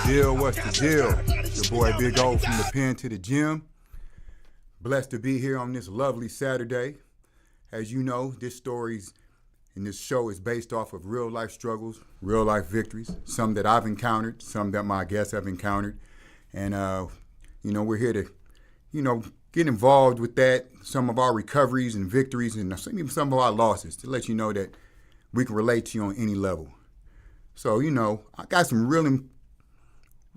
deal? What's the deal? Your boy Big O from the Pen to the G.Y.M. Blessed to be here on this lovely Saturday. As you know, this story's and this show is based off of real life struggles, real life victories, some that I've encountered, some that my guests have encountered. And, we're here to, get involved with that, some of our recoveries and victories and even some of our losses to let you know that we can relate to you on any level. So, I got some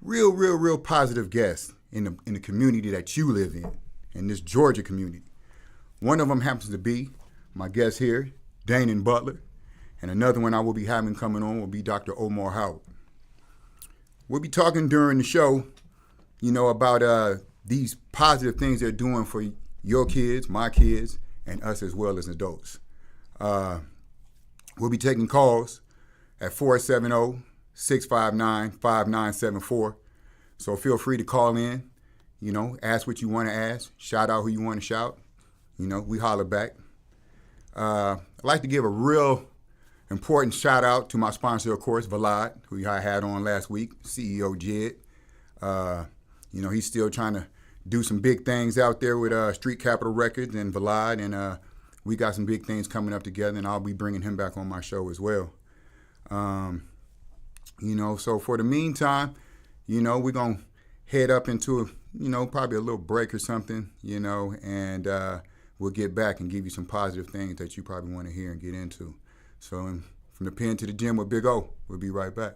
real positive guests in the community that you live in this Georgia community. One of them happens to be my guest here, Dainhen Butler, and another one I will be having coming on will be Dr. Omar Howard. We'll be talking during the show, about these positive things they're doing for your kids, my kids, and us as well as adults. We'll be taking calls at 470-659-5974. So feel free to call in, ask what you want to ask, shout out who you want to shout. We holler back. I'd like to give a real important shout out to my sponsor, of course, Vlad, who I had on last week, CEO Jed. He's still trying to do some big things out there with Street Capital Records and Vlad, and we got some big things coming up together, and I'll be bringing him back on my show as well. So for the meantime, we're going to head up into, probably a little break or something, and we'll get back and give you some positive things that you probably want to hear and get into. So from the Pen to the G.Y.M with Big O, we'll be right back.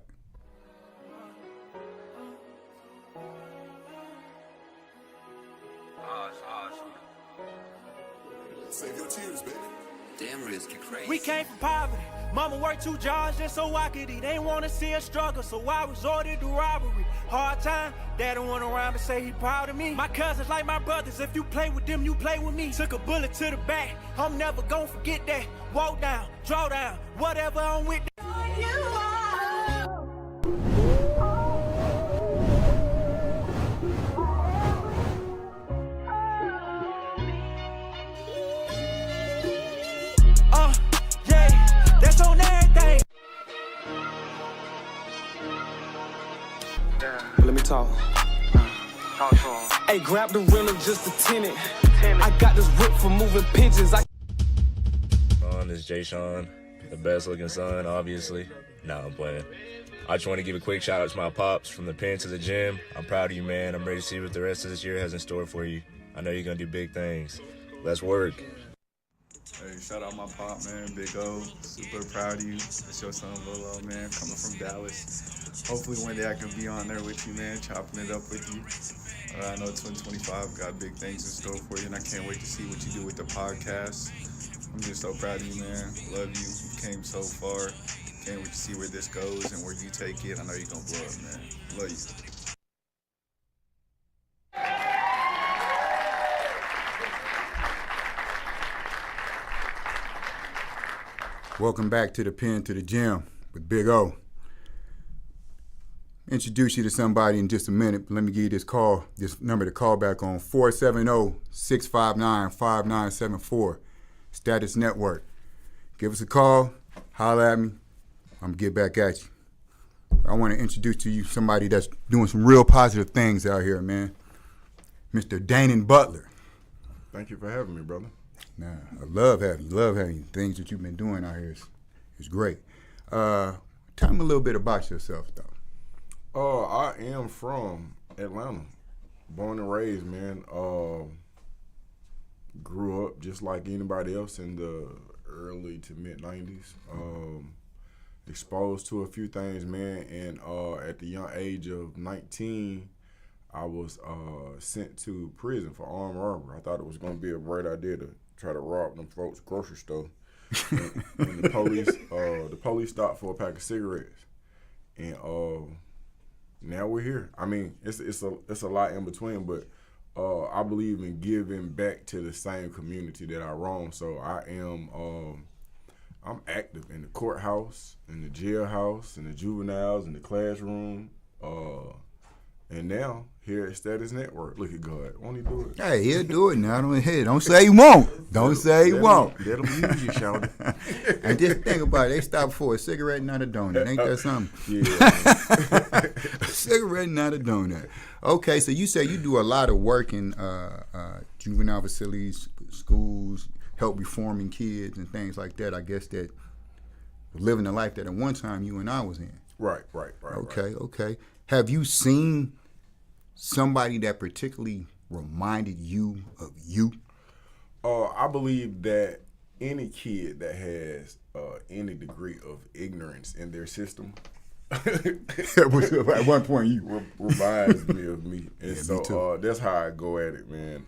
Save your tears, baby. Damn risk, you crazy. We came from poverty. Mama worked 2 jobs just so I could eat. They ain't wanna see us struggle, so I resorted to robbery. Hard time, dad don't wanna rhyme and say he proud of me. My cousins like my brothers, if you play with them, you play with me. Took a bullet to the back, I'm never gonna forget that. Walk down, draw down, whatever I'm with. That's on everything. Let me talk. Talk to him. Hey, grab the rhythm, just a tenant. I got this whip for moving pigeons. This is Jay Sean, the best looking son, obviously. Nah, I'm playing. I just want to give a quick shout out to my pops from the Pen to the G.Y.M. I'm proud of you, man. I'm ready to see what the rest of this year has in store for you. I know you're going to do big things. Let's work. Hey, shout out my pop, man, Big O. Super proud of you. It's your son, Lolo, man, coming from Dallas. Hopefully one day I can be on there with you, man, chopping it up with you. I know 2025 got big things in store for you, and I can't wait to see what you do with the podcast. I'm just so proud of you, man. Love you. You came so far. Can't wait to see where this goes and where you take it. I know you're going to blow up, man. Love you. Welcome back to the Pen to the G.Y.M with Big O. Introduce you to somebody in just a minute, but let me give you this number to call back on, 470-659-5974, Status Network. Give us a call, holler at me, I'm going to get back at you. I want to introduce to you somebody that's doing some real positive things out here, man. Mr. Dainhen Butler. Thank you for having me, brother. Nah, I love having you. Things that you've been doing out here is great. Tell me a little bit about yourself, though. I am from Atlanta, born and raised, man. Grew up just like anybody else in the early to mid-90s. Exposed to a few things, man, and at the young age of 19, I was sent to prison for armed robbery. I thought it was going to be a great idea to try to rob them folks' grocery store. and the police stopped for a pack of cigarettes. And now we're here. I mean, it's a lot in between, but I believe in giving back to the same community that I roam. So I'm active in the courthouse, in the jailhouse, in the juveniles, in the classroom, And now, here at Status Network, look at God. Won't he do it? Hey, he'll do it now. Don't say he won't. Don't say he won't. Let him use you, Shawty. And just think about it. They stop for a cigarette, not a donut. Ain't that something? Yeah. A cigarette, not a donut. Okay, so you say you do a lot of work in juvenile facilities, schools, help reforming kids and things like that. I guess that living the life that at one time you and I was in. Right. Okay. Have you seen somebody that particularly reminded you of you? I believe that any kid that has any degree of ignorance in their system At one point you reminds me of me. And Yeah, so me too. That's how I go at it, man.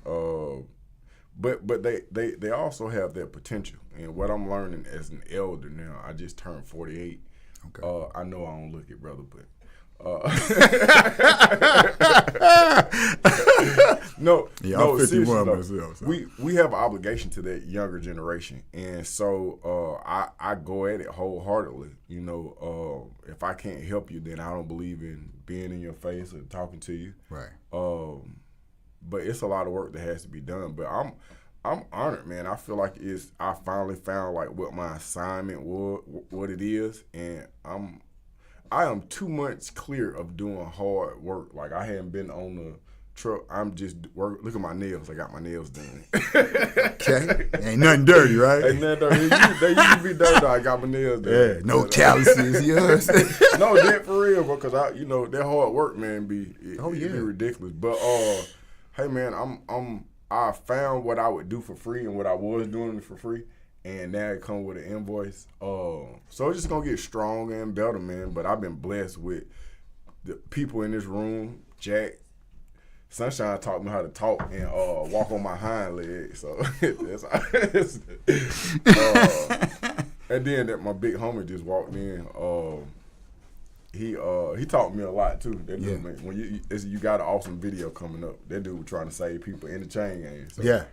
But they also have that potential. And what I'm learning as an elder now, I just turned 48. Okay. I know I don't look it, brother, but no, Yeah, no, I'm 51 seriously, though, myself, so. we have an obligation to that younger generation, and so I go at it wholeheartedly. You know, if I can't help you, then I don't believe in being in your face or talking to you. Right. But it's a lot of work that has to be done. But I'm honored, man. I feel like I finally found like what my assignment was, what it is, and I am 2 months clear of doing hard work. Like I hadn't been on the truck. I'm just look at my nails. I got my nails done. Okay. Ain't nothing dirty, right? Ain't nothing dirty. They used to be dirty. I got my nails done. Yeah, no calluses, you know what I'm saying? No, that for real, because that hard work, man, it be ridiculous. But hey, man, I found what I would do for free and what I was doing for free. And now it come with an invoice. So it's just gonna get stronger and better, man. But I've been blessed with the people in this room. Jack, Sunshine taught me how to talk and walk on my hind legs. So and then my big homie just walked in. He taught me a lot too. That dude, man, when you got an awesome video coming up. That dude was trying to save people in the chain game. So, Yeah.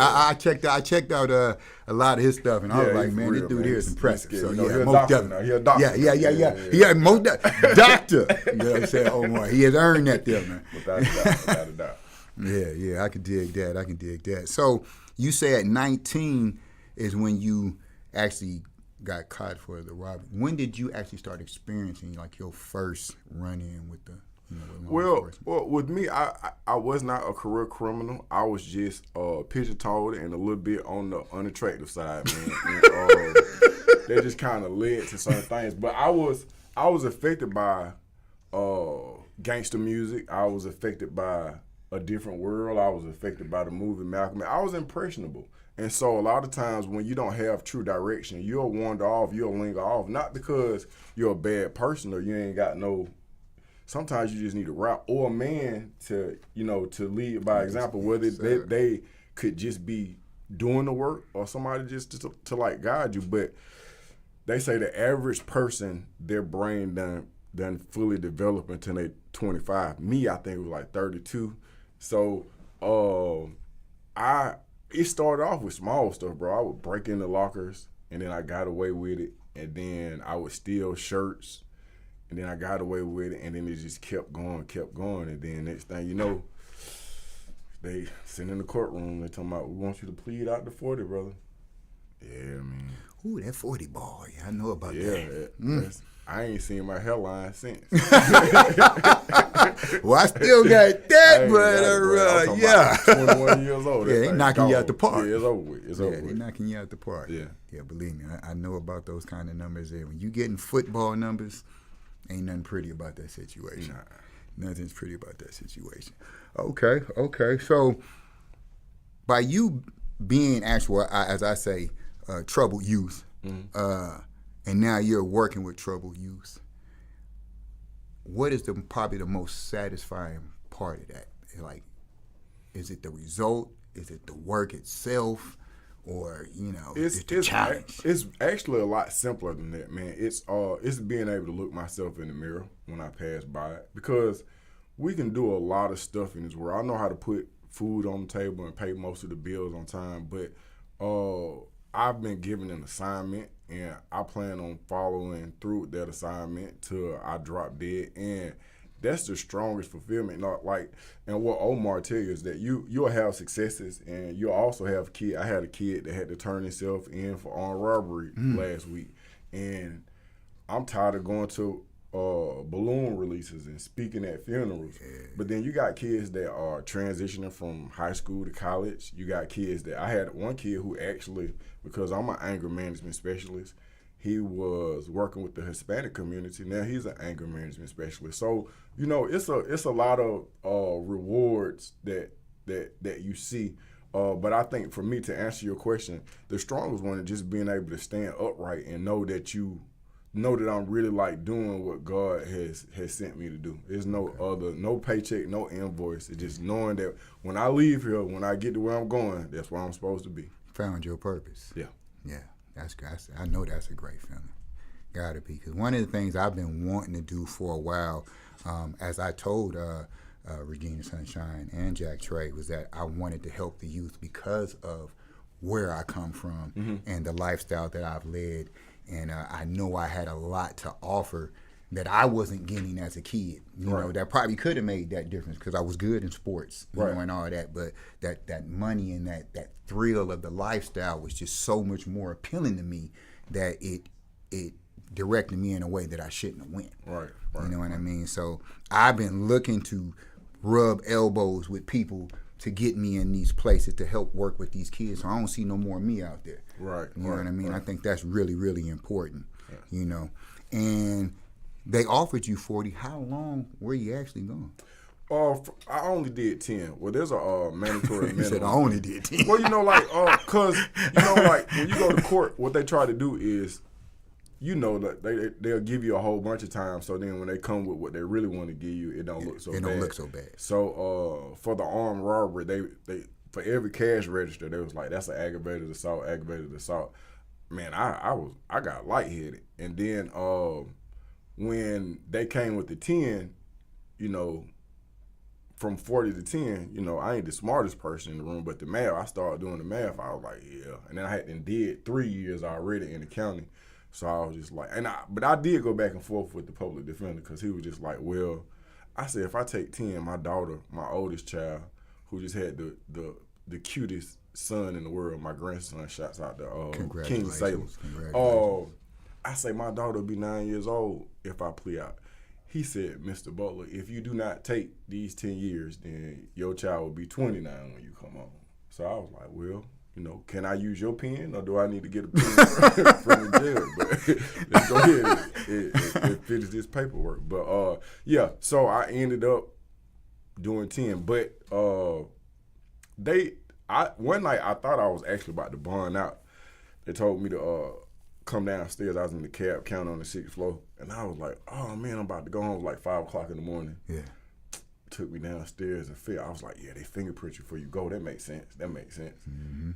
I checked out a lot of his stuff, and I was like, man, this dude here is impressive. So he's most a doctor now. definitely. He's a doctor. Yeah, most doctor. You know what I'm saying, Omar? He has earned that there, man. Without a doubt. Yeah, I can dig that. So you say at 19 is when you actually got caught for the robbery. When did you actually start experiencing like your first run-in with the? Well, with me, I was not a career criminal. I was just pigeon-toed and a little bit on the unattractive side, man. And, that just kind of led to certain things. But I was affected by gangster music. I was affected by A Different World. I was affected by the movie Malcolm. I was impressionable. And so a lot of times when you don't have true direction, you'll wander off, you'll linger off, not because you're a bad person or you ain't got no. Sometimes you just need a route or a man to lead by example, whether they could just be doing the work or somebody just to like guide you. But they say the average person, their brain done fully develop until they 25. Me, I think it was like 32. So it started off with small stuff, bro. I would break into lockers, and then I got away with it, and then I would steal shirts, and then I got away with it, and then it just kept going, and then next thing you know, they sitting in the courtroom, they talking about, we want you to plead out to 40, brother. Yeah, man. Ooh, that 40 ball, I know about that. Yeah, I ain't seen my hairline since. Well, I still got that, but yeah. 21 years old. Yeah, they knocking you out the park. Yeah, it's over with. They knocking you out the park. Yeah, believe me, I know about those kind of numbers there. When you getting football numbers, ain't nothing pretty about that situation. Nothing's pretty about that situation. Okay. So, by you being actual, as I say, troubled youth, and now you're working with troubled youth, what is probably the most satisfying part of that? Like, is it the result? Is it the work itself? Or, it's the challenge? It's actually a lot simpler than that, man. It's being able to look myself in the mirror when I pass by it. Because we can do a lot of stuff in this world. I know how to put food on the table and pay most of the bills on time, but I've been given an assignment, and I plan on following through with that assignment till I drop dead. And that's the strongest fulfillment. Not like, and what Omar tell you is that you'll have successes, and you'll also have a kid. I had a kid that had to turn himself in for armed robbery last week, and I'm tired of going to balloon releases and speaking at funerals. Yeah. But then you got kids that are transitioning from high school to college. You got kids that, I had one kid who actually, because I'm an anger management specialist, he was working with the Hispanic community. Now he's an anger management specialist. So, you know, it's a lot of rewards that you see. But I think for me, to answer your question, the strongest one is just being able to stand upright and know that I'm really like doing what God has sent me to do. There's no paycheck, no invoice. It's just knowing that when I leave here, when I get to where I'm going, that's where I'm supposed to be. Found your purpose. Yeah. Yeah, that's good. I know that's a great feeling. Gotta be, because one of the things I've been wanting to do for a while, as I told Regina Sunshine and Jack Trey, was that I wanted to help the youth because of where I come from and the lifestyle that I've led. And I know I had a lot to offer that I wasn't getting as a kid. You know, that probably could have made that difference because I was good in sports, you know, and all that. But that money and that thrill of the lifestyle was just so much more appealing to me that it directed me in a way that I shouldn't have went. Right. You know what I mean? So I've been looking to rub elbows with people to get me in these places to help work with these kids. So I don't see no more of me out there. Right. You know what I mean? Right. I think that's really, really important, you know. And they offered you 40. How long were you actually going? I only did 10. Well, there's a mandatory minimum. You said I only did 10. Well, you know, like, because, you know, like, when you go to court, what they try to do is, you know, that they'll give you a whole bunch of time, so then when they come with what they really want to give you, it don't look so bad. It don't look so bad. So for the armed robbery, they for every cash register, they was like, that's an aggravated assault. Man, I got lightheaded. And then when they came with the 10, you know, from 40 to 10, you know, I ain't the smartest person in the room, but the math, I started doing the math. I was like, yeah. And then I had did 3 years already in the county. So I was just like, but I did go back and forth with the public defender because he was just like, well, I said, if I take 10, my daughter, my oldest child, who just had the cutest son in the world, my grandson, shouts out to King Salem. I say, my daughter will be 9 years old if I plea out. He said, Mr. Butler, if you do not take these 10 years, then your child will be 29 when you come home. So I was like, well, you know, can I use your pen or do I need to get a pen from the jail? But let's go ahead and finish this paperwork. But yeah, so I ended up doing 10. But one night I thought I was actually about to bond out. They told me to come downstairs. I was in the cab counter on the 6th floor. And I was like, oh man, I'm about to go home. It was like 5 o'clock in the morning. Yeah. Took me downstairs and I was like, yeah, they fingerprint you before you go. That makes sense. Mm-hmm.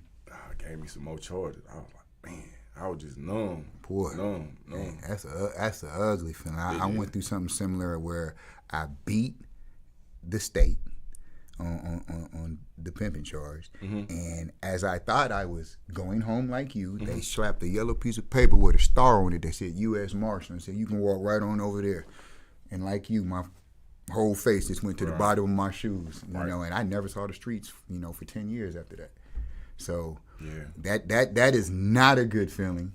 Gave me some more charges. I was like, man, I was just numb. Boy, numb. Man, that's an ugly feeling. I went through something similar where I beat the state on the pimping charge, and as I thought I was going home like you, they slapped a yellow piece of paper with a star on it that said U.S. Marshal and said you can walk right on over there. And like you, my whole face just went to the bottom of my shoes, you know, and I never saw the streets, you know, for 10 years after that. So that is not a good feeling.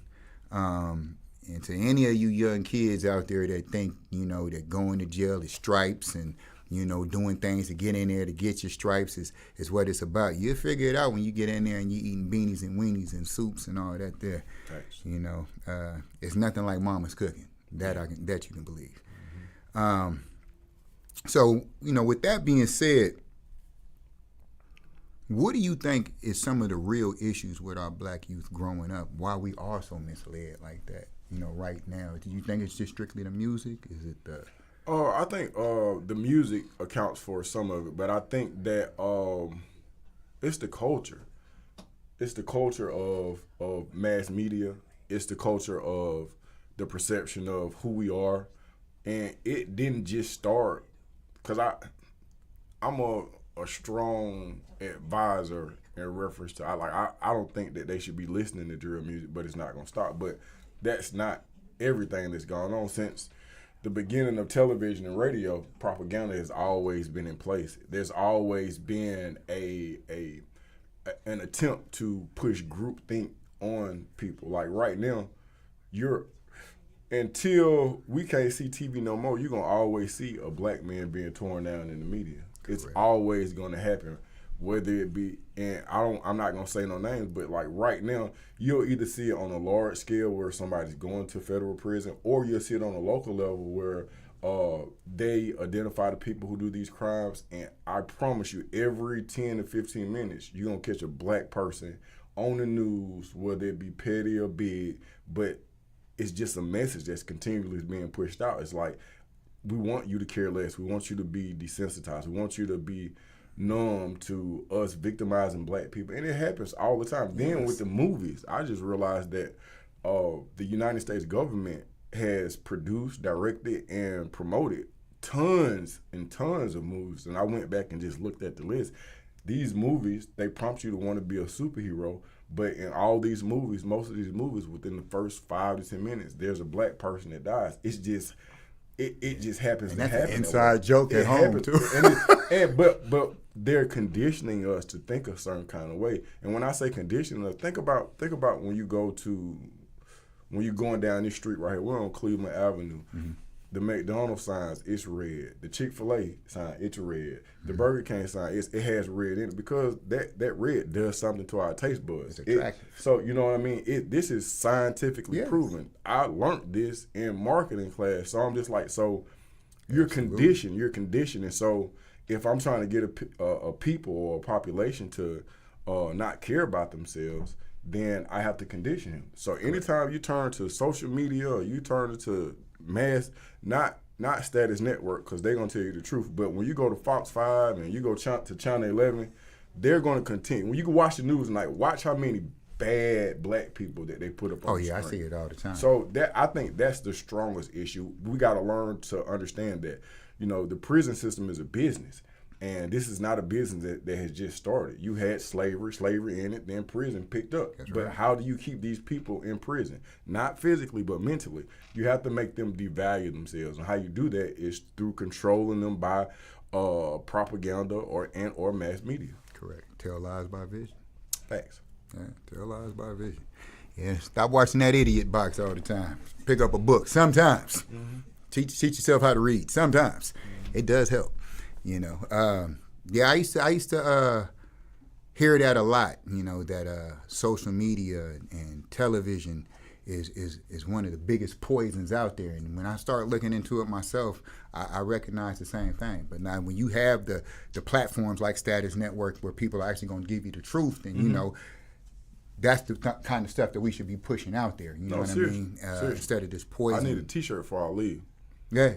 And to any of you young kids out there that think, you know, that going to jail is stripes and, you know, doing things to get in there to get your stripes is what it's about. You'll figure it out when you get in there and you're eating beanies and weenies and soups and all that there. Thanks. You know, it's nothing like mama's cooking. That you can believe. So, you know, with that being said, what do you think is some of the real issues with our black youth growing up? Why we are so misled like that, you know, right now? Do you think it's just strictly the music? Is it the... I think the music accounts for some of it, but I think that it's the culture. It's the culture of mass media. It's the culture of the perception of who we are. And it didn't just start, because I'm a strong advisor in reference to, I don't think that they should be listening to drill music, but it's not going to stop. But that's not everything that's gone on since the beginning of television and radio, propaganda has always been in place. There's always been an attempt to push groupthink on people. Like right now, until we can't see TV no more, you're gonna always see a black man being torn down in the media. Correct. It's always gonna happen. Whether it be, and I'm not gonna say no names, but like right now, you'll either see it on a large scale where somebody's going to federal prison, or you'll see it on a local level where they identify the people who do these crimes. And I promise you, every 10 to 15 minutes, you're gonna catch a black person on the news, whether it be petty or big, but it's just a message that's continually being pushed out. It's like, we want you to care less. We want you to be desensitized. We want you to be numb to us victimizing black people, and it happens all the time. Yes. Then with the movies, I just realized that the United States government has produced, directed, and promoted tons and tons of movies. And I went back and just looked at the list. These movies, they prompt you to want to be a superhero, but in all these movies, most of these movies, within the first 5 to 10 minutes, there's a black person that dies. It's just it just happens. And that's an inside joke at home too. But they're conditioning us to think a certain kind of way. And when I say conditioning us, think about when you're going down this street right here. We're on Cleveland Avenue. Mm-hmm. The McDonald's signs, it's red. The Chick-fil-A sign, it's red. The Burger King sign, it has red in it, because that red does something to our taste buds. It's attractive. So, you know what I mean? This is scientifically proven. I learned this in marketing class. So I'm just like, so you're conditioned. And so if I'm trying to get a people or a population to not care about themselves, then I have to condition him. So anytime you turn to social media or you turn to mass, not Status Network, because they're going to tell you the truth, but when you go to Fox 5 and you go to Channel 11, they're going to continue. When you can watch the news tonight, watch how many bad black people that they put up on the screen. I see it all the time. So I think that's the strongest issue. We got to learn to understand that, the prison system is a business. And this is not a business that has just started. You had slavery in it, then prison picked up. That's but right. How do you keep these people in prison? Not physically, but mentally. You have to make them devalue themselves. And how you do that is through controlling them by propaganda or mass media. Correct. Tell lies by vision. Facts. Yeah, tell lies by vision. Yeah, stop watching that idiot box all the time. Pick up a book sometimes. Mm-hmm. Teach yourself how to read sometimes. Mm-hmm. It does help. I used to hear that a lot. That social media and television is one of the biggest poisons out there. And when I start looking into it myself, I recognize the same thing. But now, when you have the platforms like Status Network, where people are actually going to give you the truth, then that's the kind of stuff that we should be pushing out there. You know what I mean? Instead of this poison. I need a T-shirt before I leave. Yeah.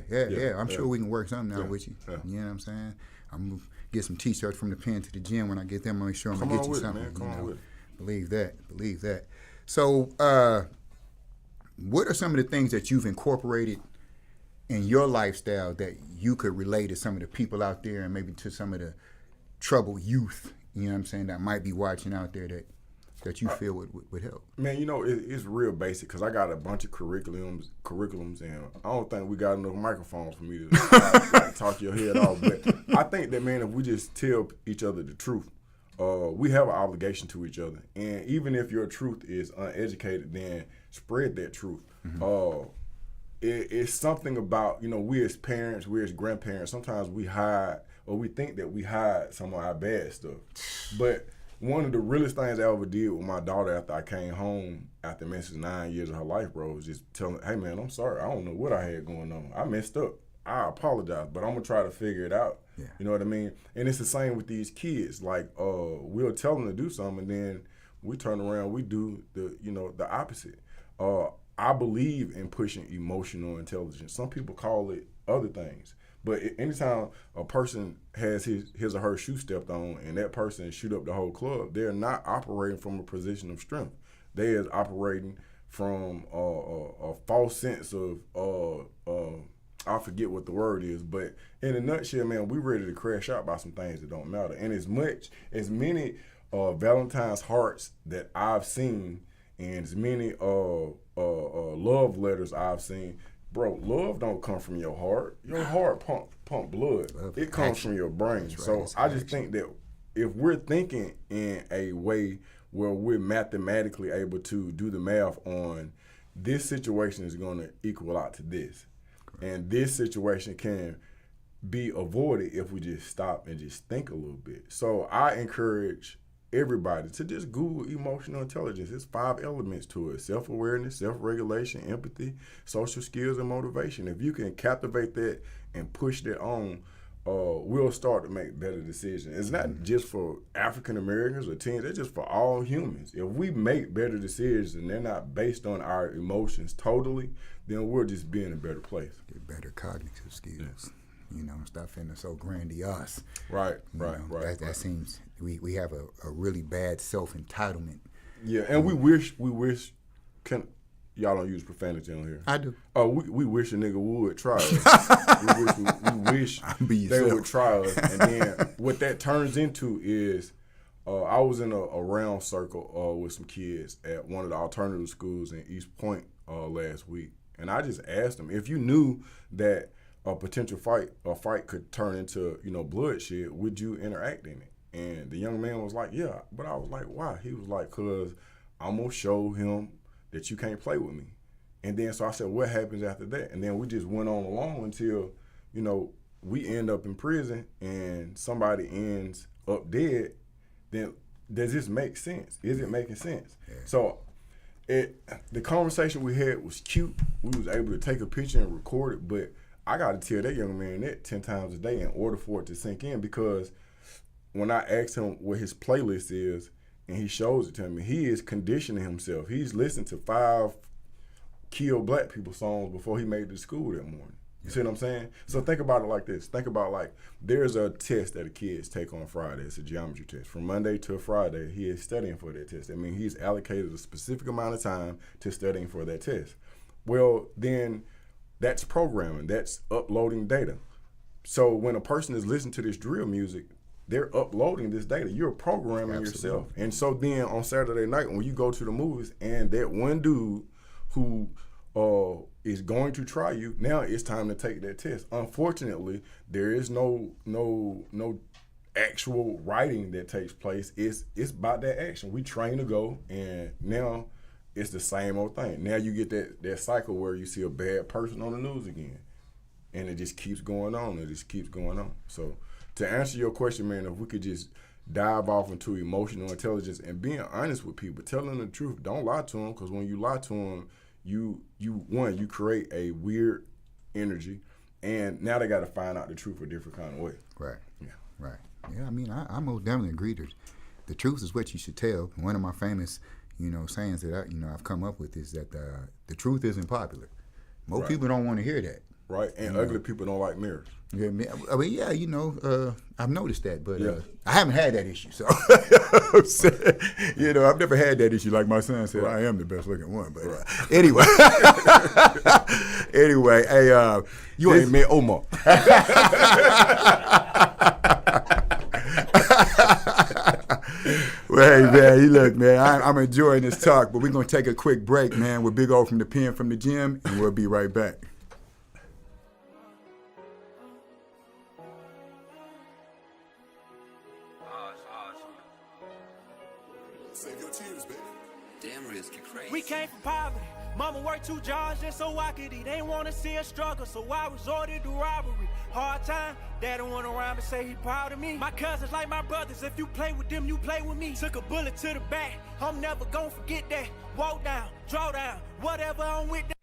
I'm sure we can work something out with you. Yeah. You know what I'm saying? I'm going to get some T-shirts from the Pen to the Gym. When I get them, I'm going to make sure I'm going to get you something. Come on with it. Believe that. So what are some of the things that you've incorporated in your lifestyle that you could relate to some of the people out there and maybe to some of the troubled youth, you know what I'm saying, that might be watching out there that you feel would help? Man, it's real basic, because I got a bunch of curriculums, and I don't think we got enough microphones for me to talk your head off. But I think that, man, if we just tell each other the truth, we have an obligation to each other. And even if your truth is uneducated, then spread that truth. Mm-hmm. It's something about, we as parents, we as grandparents, sometimes we hide, or we think that we hide some of our bad stuff. But one of the realest things I ever did with my daughter after I came home, after missing 9 years of her life, bro, was just telling her, hey, man, I'm sorry. I don't know what I had going on. I messed up. I apologize, but I'm going to try to figure it out. Yeah. You know what I mean? And it's the same with these kids. Like, we'll tell them to do something, and then we turn around, we do the opposite. I believe in pushing emotional intelligence. Some people call it other things. But anytime a person has his or her shoe stepped on and that person shoot up the whole club, they're not operating from a position of strength. They is operating from a false sense of, I forget what the word is, but in a nutshell, man, we ready to crash out by some things that don't matter. And as many Valentine's hearts that I've seen, and as many love letters I've seen, bro, love don't come from your heart. Your heart pump blood. It comes from your brain. Right, so I just think that if we're thinking in a way where we're mathematically able to do the math on this situation is going to equal out to this, and this situation can be avoided if we just stop and just think a little bit. So I encourage everybody to just Google emotional intelligence. There's 5 elements to it: self-awareness, self-regulation, empathy, social skills, and motivation. If you can captivate that and push that on, we'll start to make better decisions. It's not just for African Americans or teens, it's just for all humans. If we make better decisions and they're not based on our emotions totally, then we're just be in a better place. Get better cognitive skills. You know, stop feeling so grandiose. Right. That seems we have a really bad self-entitlement. Yeah, and we wish y'all don't use profanity on here. I do. Oh, we wish a nigga would try us. we wish they would try us. And then what that turns into is, I was in a round circle with some kids at one of the alternative schools in East Point last week, and I just asked them, if you knew that a potential fight could turn into bloodshed, would you interact in it? And the young man was like, yeah. But I was like, why? He was like, cause I'm gonna show him that you can't play with me. And then so I said, what happens after that? And then we just went on along until, we end up in prison and somebody ends up dead. Then does this make sense? Is it making sense? Yeah. So the conversation we had was cute. We was able to take a picture and record it, but I got to tell that young man that 10 times a day in order for it to sink in, because when I asked him what his playlist is and he shows it to me, he is conditioning himself. He's listened to 5 Kill Black People songs before he made it to school that morning. You see what I'm saying? So think about it like this. Think about there's a test that the kids take on Friday. It's a geometry test. From Monday to Friday, he is studying for that test. I mean, he's allocated a specific amount of time to studying for that test. Well, then that's programming. That's uploading data. So when a person is listening to this drill music, they're uploading this data. You're programming yourself. And so then on Saturday night, when you go to the movies and that one dude who is going to try you, now it's time to take that test. Unfortunately, there is no actual writing that takes place. It's about that action. We train to go, and now it's the same old thing. Now you get that cycle where you see a bad person on the news again, and it just keeps going on. It just keeps going on. So to answer your question, man, if we could just dive off into emotional intelligence and being honest with people, telling them the truth. Don't lie to them, because when you lie to them, you create a weird energy, and now they got to find out the truth a different kind of way. Right. Yeah. Right. Yeah. I mean, I most definitely agree that the truth is what you should tell. One of my famous sayings that I've come up with is that the truth isn't popular. Most people don't want to hear that. Right, and ugly people don't like mirrors. Yeah, I mean, I've noticed that, but I haven't had that issue. So, I've never had that issue. Like my son said, I am the best looking one. But anyway, hey, you ain't met Omar. Well, hey, man, look, man, I'm enjoying this talk, but we're going to take a quick break, man, with Big O from the Pen from the Gym, and we'll be right back. Save your tears, baby. Damn risky crazy. We came from poverty. Mama worked 2 jobs just so I could eat. They ain't wanna see us struggle, so I resorted to robbery. Hard time, dad don't wanna rhyme and say he proud of me. My cousins like my brothers, if you play with them, you play with me. Took a bullet to the back, I'm never gonna forget that. Walk down, draw down, whatever, I'm with that.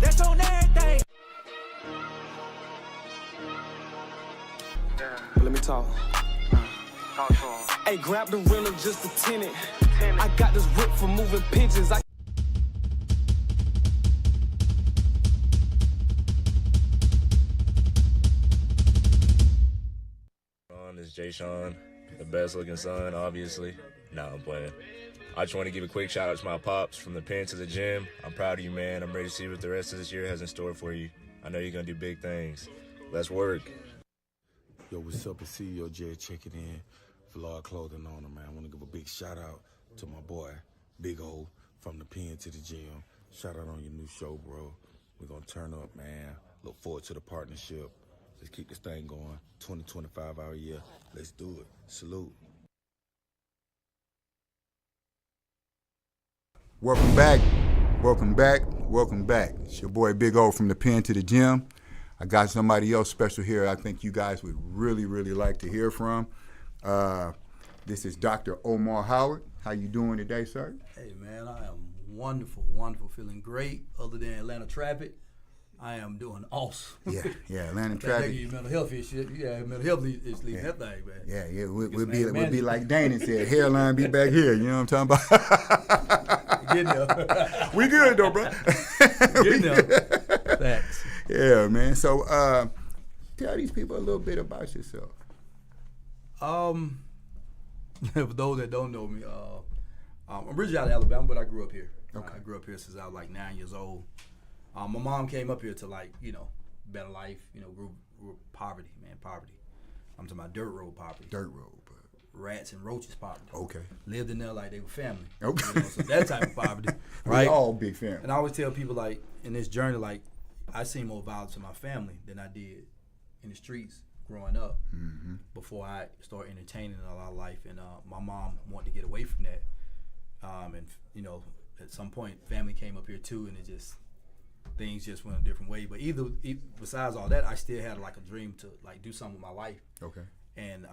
That's on everything. Let me talk. Talk to him. Hey, grab the rental, just a tenant. I got this whip for moving pigeons. This is Jay Sean, the best looking son, obviously. Nah, I'm playing. I just want to give a quick shout out to my pops from the Pen to the Gym. I'm proud of you, man. I'm ready to see what the rest of this year has in store for you. I know you're gonna do big things. Let's work. Yo, what's up? It's CEO Jay checking in. Vlog Clothing Owner, man. I want to give a big shout out to my boy, Big O, from the Pen to the G.Y.M. Shout out on your new show, bro. We're going to turn up, man. Look forward to the partnership. Let's keep this thing going. 20-25 hour year. Let's do it. Salute. Welcome back. Welcome back. Welcome back. It's your boy Big O from the Pen to the G.Y.M. I got somebody else special here I think you guys would really, really like to hear from. This is Dr. Omar Howard. How you doing today, sir? Hey, man, I am wonderful, feeling great. Other than Atlanta traffic, I am doing awesome. Yeah, Atlanta That traffic. nigga, mental health issue. Yeah, mental health is leaving that thing, man. Yeah, we'll be like Dainhen said, hairline be back here. You know what I'm talking about? Getting there. We good though, bro. Getting there. Facts. Yeah, man. So, tell these people a little bit about yourself. For those that don't know me, I'm originally out of Alabama, but I grew up here. Okay. I grew up here since I was like 9 years old. My mom came up here to better life, grew poverty, man, poverty. I'm talking about dirt road poverty. Dirt road, bro. Rats and roaches poverty. Okay. Lived in there like they were family. Okay. So that type of poverty, right? We all big family. And I always tell people, like, in this journey, like, I seen more violence in my family than I did in the streets growing up before I started entertaining a lot of life. And my mom wanted to get away from that. At some point, family came up here too, and things just went a different way. But besides all that, I still had like a dream to like do something with my life. Okay. And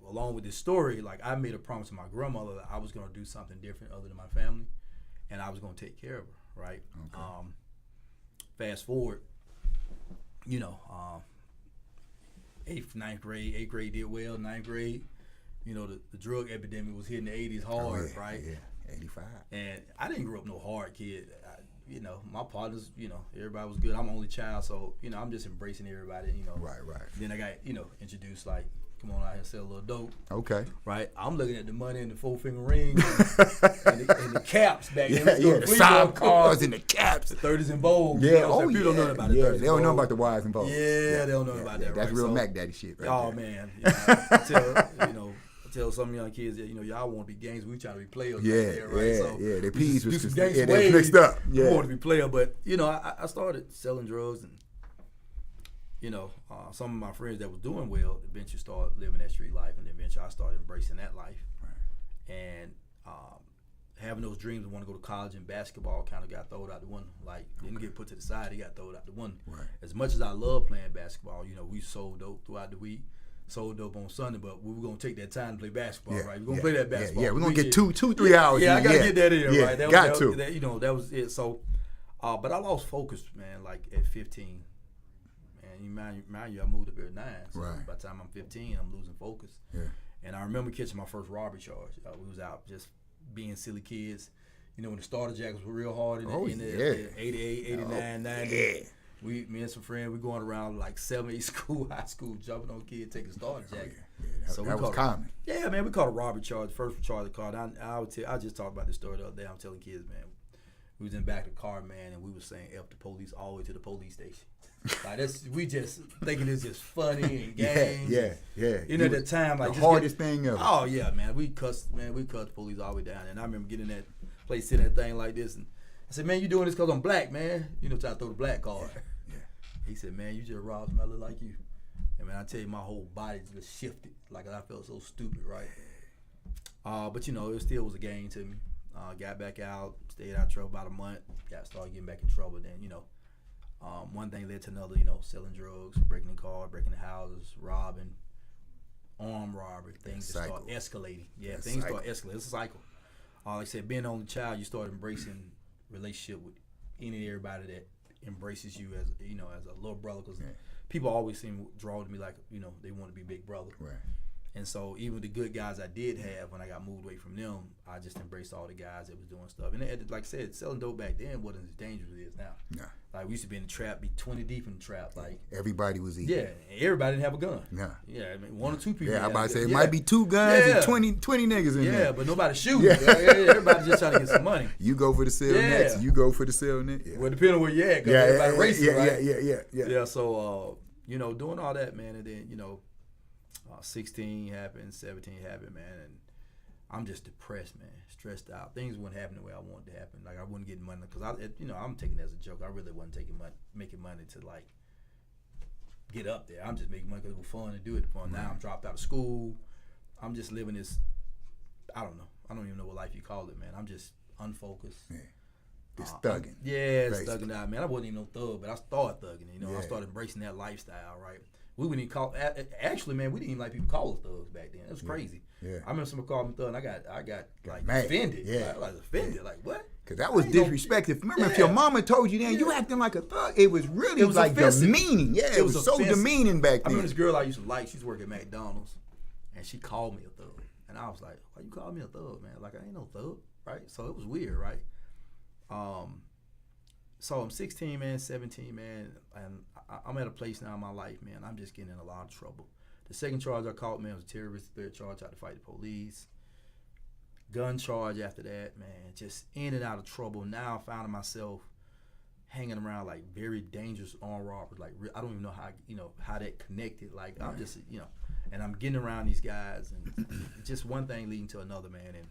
along with this story, like I made a promise to my grandmother that I was gonna do something different other than my family, and I was gonna take care of her, right? Okay. Fast forward, 8th grade did well. 9th grade, the drug epidemic was hitting the 80s hard, right? Yeah, 85. And I didn't grow up no hard kid. My partners, everybody was good. I'm the only child, so I'm just embracing everybody. Right. Then I got introduced like, come on out here and sell a little dope. Okay. Right. I'm looking at the money and the 4-finger ring and the caps back then. The sidecars and the caps. The 30s and Vogue. Yeah. People don't know about the 30s. They don't know about the Y's and Vogue. Yeah, they don't know about that. That's right? real Mac Daddy shit, right? Oh there. man. I tell some young kids that y'all want to be gangs, we try to be players. Their P's was just they mixed up. We want to be player, but I started selling drugs, and some of my friends that was doing well eventually started living that street life, and eventually I started embracing that life. Right. And having those dreams of wanting to go to college and basketball kind of got thrown out the window. Like didn't get put to the side; it got thrown out the window. Right. As much as I love playing basketball, we sold dope throughout the week. Sold dope on Sunday, but we were gonna take that time to play basketball, right? We're gonna play that basketball. Yeah, we're gonna get 3 hours. Yeah, I gotta get that in, right? That was it. So, but I lost focus, man. Like at 15, and mind you, I moved up here at 9. So right. By the time I'm 15, I'm losing focus. Yeah. And I remember catching my first robbery charge. We was out just being silly kids. When the starter jackets were real hard in the 88, 89, 90. Yeah. Me and some friends, we going around like 7-8 school, high school, jumping on kids, taking starter jacket. That was common. Yeah, man, we caught a robbery charge. First charge of the car. I just talked about this story the other day. I'm telling kids, man, we was in the back of the car, man, and we was saying F the police all the way to the police station. Like we just thinking it's just funny and games. Yeah. At the time, like the hardest thing ever. Oh yeah, man, we cussed the police all the way down. And I remember getting in that place, sitting that thing like this, and I said, man, you doing this because I'm black, man. Try to throw the black card. He said, man, you just robbed somebody look like you. And man, I tell you, my whole body just shifted. Like I felt so stupid, right? But it still was a game to me. Got back out, stayed out of trouble about a month. Started getting back in trouble. Then, one thing led to another, selling drugs, breaking the car, breaking the houses, robbing, armed robbery. Things just start escalating. Yeah, things start escalating. It's a cycle. Like I said, being an only child, you start embracing relationship with any and everybody that embraces you as as a little brother, because people always seem drawn to me like they want to be big brother. Right. And so even the good guys I did have, when I got moved away from them, I just embraced all the guys that was doing stuff. And like I said, selling dope back then wasn't as dangerous as it is now. Yeah. Like we used to be in the trap, be 20 deep in the trap. Like everybody was eating. yeah, everybody didn't have a gun. Yeah. Yeah, I mean, one or two people. Yeah, I'm had about a to say gun. it might be 2 guns and 20 niggas in there. Yeah, but nobody shooting. Everybody just trying to get some money. You go for the sale next. You go for the sale next. Yeah. Well, depending on where you at, because everybody racing, right? Yeah. Yeah, so, doing all that, man, and then, 16 happened, 17 happened, man, and I'm just depressed, man, stressed out. Things wouldn't happen the way I wanted to happen. Like, I wasn't getting money, because, I'm taking it as a joke. I really wasn't making money to, like, get up there. I'm just making money because it was fun to do it. Now I'm dropped out of school. I'm just living this, I don't know. I don't even know what life you call it, man. I'm just unfocused. Yeah. It's thugging. Thugging out, man. I wasn't even no thug, but I started thugging, I started embracing that lifestyle, right? We wouldn't even call, actually, man, we didn't even like people call us thugs back then. It was crazy. Yeah. I remember somebody called me thug, and I got like mad. Offended. Yeah. I was offended. Like, what? Because that was disrespectful. Remember, if your mama told you then, you acting like a thug, it was really like offensive. Demeaning. Yeah, it was so demeaning back then. I remember this girl I used to like, she's working at McDonald's, and she called me a thug. And I was like, why you call me a thug, man? Like, I ain't no thug, right? So it was weird, right? So I'm 16, man, 17, man, and I'm at a place now in my life, man. I'm just getting in a lot of trouble. The second charge I caught, man, was a terrorist. Third charge, I had to fight the police. Gun charge after that, man, just in and out of trouble. Now I'm finding myself hanging around like very dangerous armed robbers. Like, I don't even know how that connected. Like, I'm just, and I'm getting around these guys, and just one thing leading to another, man. And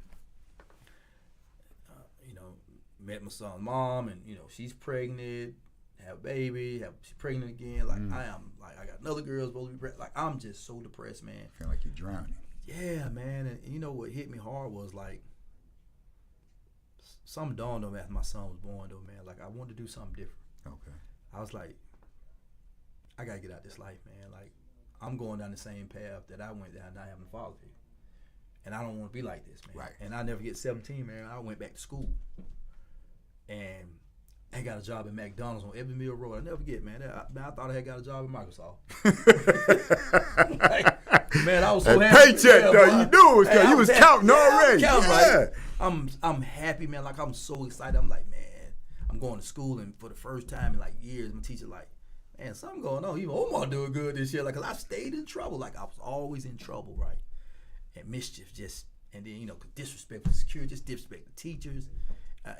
met my son's mom, and she's pregnant, have a baby, she's pregnant again. Like I got another girl supposed to be pregnant. Like, I'm just so depressed, man. Feel like you're drowning. Yeah, man. And what hit me hard was like something dawned on me after my son was born, though, man. Like, I wanted to do something different. Okay. I was like, I gotta get out this life, man. Like, I'm going down the same path that I went down, not having a father figure. And I don't want to be like this, man. Right. And I never get 17, man. I went back to school. And I got a job at McDonald's on Ebony Mill Road. I never forget, man. I thought I had got a job at Microsoft. Man, I was so happy. Paycheck, though. You knew it was because you was counting already. I'm happy, man. Like, I'm so excited. I'm like, man, I'm going to school, and for the first time in like years, my teacher like, man, something going on. Even Omar doing good this year. Like, 'cause I stayed in trouble. Like, I was always in trouble, right? And mischief, and then disrespect for security, just disrespect the teachers.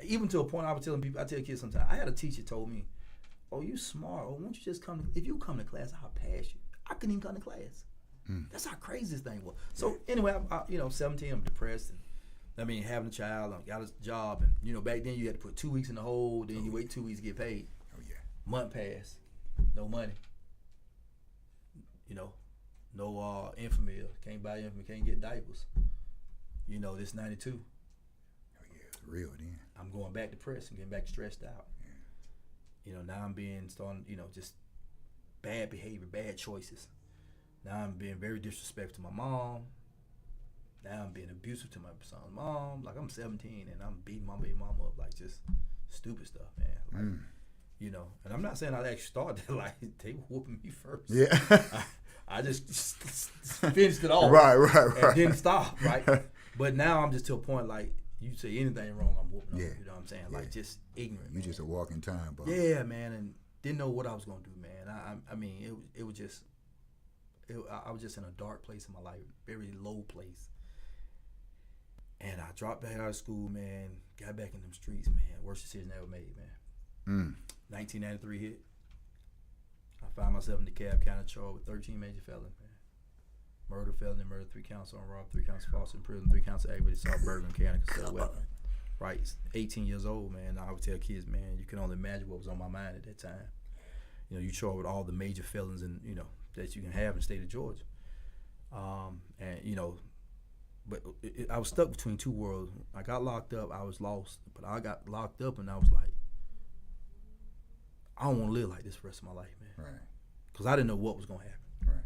Even to a point, I tell kids sometimes, I had a teacher told me, oh, you smart. Oh, won't you just if you come to class, I'll pass you. I couldn't even come to class. That's how crazy this thing was. So anyway, I 17, I'm depressed. And, having a child, I got a job. And, back then you had to put 2 weeks in the hole, then you wait 2 weeks to get paid. Oh, yeah. Month passed, no money. No Infamil. Can't buy Infamil, can't get diapers. This 92. Real then. I'm going back depressed and getting back stressed out. Yeah. Now I'm starting, just bad behavior, bad choices. Now I'm being very disrespectful to my mom. Now I'm being abusive to my son's mom. Like, I'm 17 and I'm beating my baby mama up, like, just stupid stuff, man. Like, and I'm not saying I actually started that, like, they were whooping me first. Yeah. I just finished it off. Right. And didn't stop, right? But now I'm just to a point, like, you say anything wrong, I'm whooping up. You know what I'm saying? Like, just ignorant. You just a walking time bomb. Yeah, man, and didn't know what I was gonna do, man. It was just, I was just in a dark place in my life, very low place. And I dropped back out of school, man. Got back in them streets, man. Worst decision I ever made, man. 1993 hit. I found myself in DeKalb County charged with 13 major felonies, man. Murder, felony, murder, 3 counts on robbery, 3 counts of false imprisonment, 3 counts of aggravated assault, burglary, mechanical assault weapon. Right, 18 years old, man. I would tell kids, man, you can only imagine what was on my mind at that time. You charged with all the major felons and that you can have in the state of Georgia. But I was stuck between two worlds. I got locked up, I was lost, but I got locked up and I was like, I don't want to live like this for the rest of my life, man. Right. Because I didn't know what was going to happen. Right.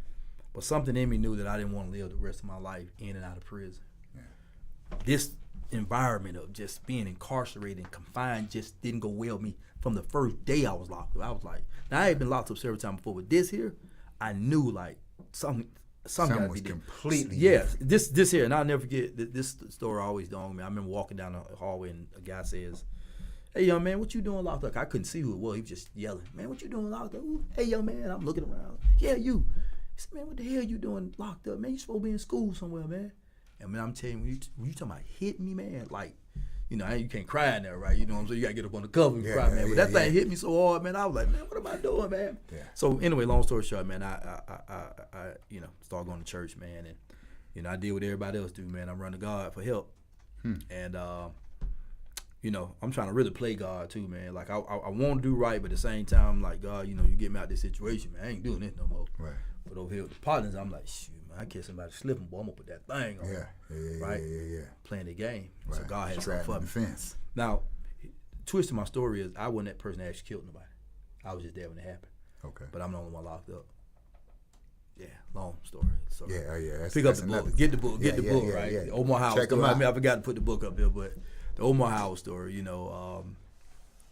But something in me knew that I didn't want to live the rest of my life in and out of prison. Yeah. This environment of just being incarcerated and confined just didn't go well with me from the first day I was locked up. I was like, now I had been locked up several times before, but this here, I knew like something Something was completely different. This here, and I'll never forget, this story always dawned on me. I remember walking down the hallway, and a guy says, "Hey, young man, what you doing locked up?" I couldn't see who it was. He was just yelling, "Man, what you doing locked up?" Ooh, "Hey, young man." I'm looking around. "Yeah, you." He said, "Man, what the hell you doing locked up? Man, you supposed to be in school somewhere, man." And man, I'm telling you, when you talking about hit me, man, like, you know, you can't cry in there, right? You know what I'm saying? You got to get up on the cover and cry, man. But that thing hit me so hard, man. I was like, man, what am I doing, man? Yeah. So anyway, long story short, man, I you know, started going to church, man. And, you know, I did what everybody else do, man. I'm running to God for help. And, you know, I'm trying to really play God too, man. Like, I want to do right, but at the same time, like, God, you know, you get me out of this situation, man. I ain't doing this no more. Right. But over here with the partners, I'm like, shoot, man, I catch somebody slipping, boy, I'm going to put that thing on. Yeah. Playing the game. Right. So God had something for me. Defense. Now, twist of my story is I wasn't that person that actually killed nobody. I was just there when it happened. Okay. But I'm the only one locked up. Yeah, long story. So pick up the book. Get the book. Get the book, right? The Omar Howard story. I mean, I forgot to put the book up there, but the Omar Howard story, you know,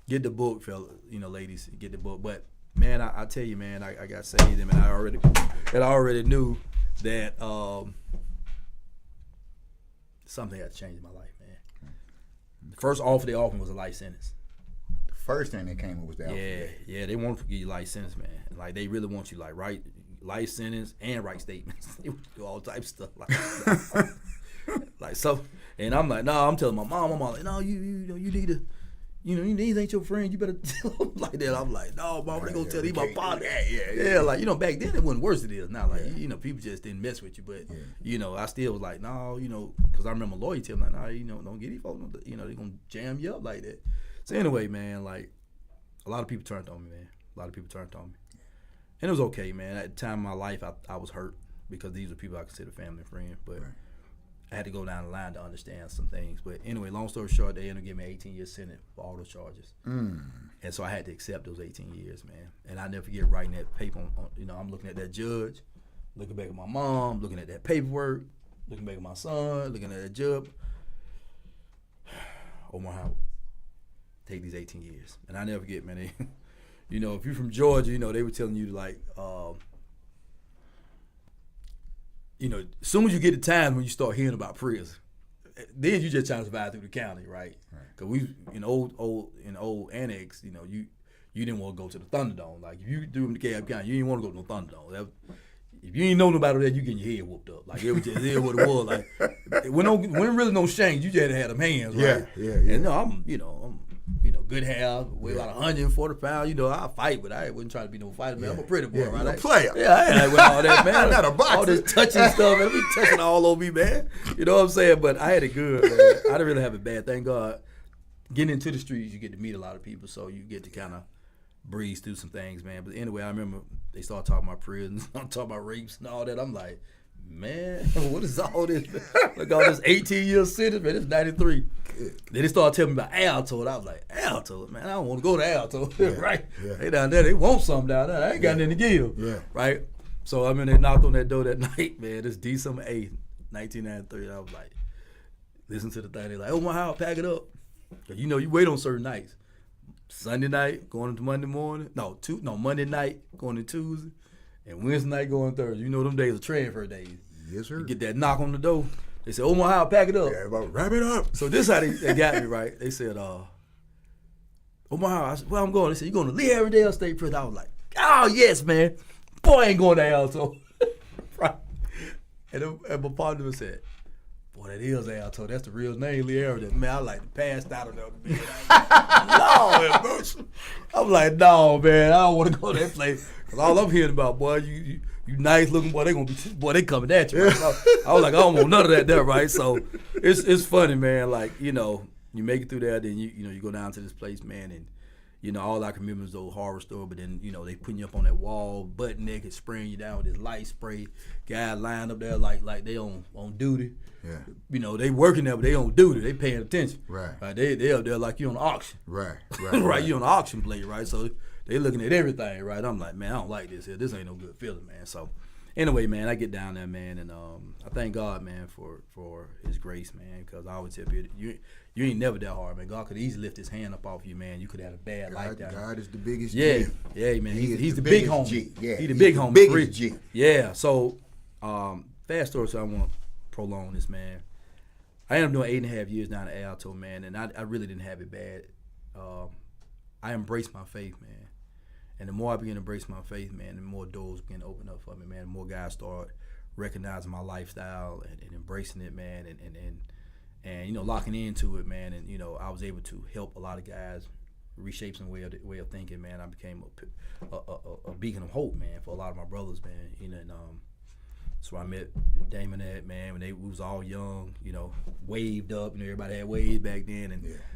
get the book, fella, you know, ladies, get the book. But man, I tell you, man, I got saved, and I already knew that something had to change in my life, man. The first offer they offered was a life sentence. The first thing they came up was that offer. Yeah, they want to give you life sentence, man. Like, they really want you, like, write life sentence and write statements. They would do all types of stuff like so. And I'm like, no, I'm telling my mom, I'm like, no, you need to, you know, these ain't your friends. You better tell them like that. I'm like, no, mom, they gonna tell you my partner. Yeah, like, you know, back then it wasn't worse than it is now. Like, you know, people just didn't mess with you. But, you know, I still was like, no, you know, because I remember lawyer telling me, like, no, you know, don't get these folks, you know, they gonna jam you up like that. So anyway, man, like, a lot of people turned on me, man. A lot of people turned on me. And it was okay, man. At the time of my life, I was hurt because these were people I consider family and friends. But I had to go down the line to understand some things. But anyway, long story short, they ended up giving me 18 years sentence for all those charges. And so I had to accept those 18 years, man. And I never forget writing that paper on, you know, I'm looking at that judge, looking back at my mom, looking at that paperwork, looking back at my son, looking at that judge. Omar Howard, take these 18 years. And I never forget, man, you know, if you're from Georgia, you know, they were telling you, like, you know, as soon as you get the time when you start hearing about prison, then you just trying to survive through the county, right? Because we, in old annex, you know, you didn't want to go to the Thunderdome. Like, if you do in the DeKalb County, you didn't want to go to no Thunderdome. If you ain't know nobody there, you getting your head whooped up. Like, it was just what it was. Like, when really no shame, you just had them hands, right? Yeah. And no, I'm good hair, weigh about 140 pounds. You know, I fight, but I wouldn't try to be no fighter, man. I'm a pretty boy, right? I'm a player. Yeah, I ain't with all that, man. I'm not a boxer. All this touching stuff, man. Be touching all over me, man. You know what I'm saying? But I had it good, man. I didn't really have it bad. Thank God. Getting into the streets, you get to meet a lot of people, so you get to kind of breeze through some things, man. But anyway, I remember they started talking about prisons, talking about rapes and all that. I'm like, man, what is all this? Look, all this 18-year sentence, man. It's 93. Then they started telling me about Alto, and I was like, Alto? Man, I don't want to go to Alto, right? They down there, they want something down there. I ain't got nothing to give, right? So, I mean, they knocked on that door that night, man. It's December 8th, 1993, and I was like, listen to the thing. They're like, oh, my house, pack it up. Because, you know, you wait on certain nights. Sunday night, going into Monday morning. Monday night, going to Tuesday. And Wednesday night, going Thursday. You know them days are transfer days. Yes, sir. You get that knock on the door. They said, oh, my house, pack it up. Yeah, wrap it up. So this how they got me, right? They said, oh, my house. I said, where I'm going? They said, you going to Lee Harrendale State Prison? I was like, oh, yes, man. Boy, I ain't going to Alto. Right. And my partner said, boy, that is Alto. That's the real name, Lee Harrendale. Man, I like passed out on the bed. I'm like, no, man, I don't want to go to that place. Because all I'm hearing about, boy, you nice looking, boy, they coming at you. Right? So I was like, I don't want none of that there, right? So it's funny, man. Like, you know, you make it through there, then you go down to this place, man, and you know, all I can remember is those horror stories, but then, you know, they putting you up on that wall, butt naked, spraying you down with this light spray. Guy lined up there like they on duty. Yeah. You know, they working there, but they on duty. They paying attention. Right. They up there like you on the auction. Right. Right. You on the auction plate, right? So they looking at everything, right? I'm like, man, I don't like this here. This ain't no good feeling, man. So anyway, man, I get down there, man, and I thank God, man, for His grace, man, because I always tell people, you ain't never that hard, man. God could easily lift His hand up off you, man. You could have a bad life down there. God is the biggest G. Yeah, man. He's the big homie. G. Yeah, he's the big homie. Biggest G. Yeah. So Fast story, so I won't prolong this, man. I ended up doing 8.5 years down at Alto, man, and I really didn't have it bad. I embraced my faith, man. And the more I began to embrace my faith, man, the more doors began to open up for me, man. The more guys start recognizing my lifestyle and embracing it, man, and you know, locking into it, man. And you know, I was able to help a lot of guys reshape some way of thinking, man. I became a beacon of hope, man, for a lot of my brothers, man. You know, and so I met Dainhen, man, when we was all young, you know, waved up, you know, everybody had waves back then,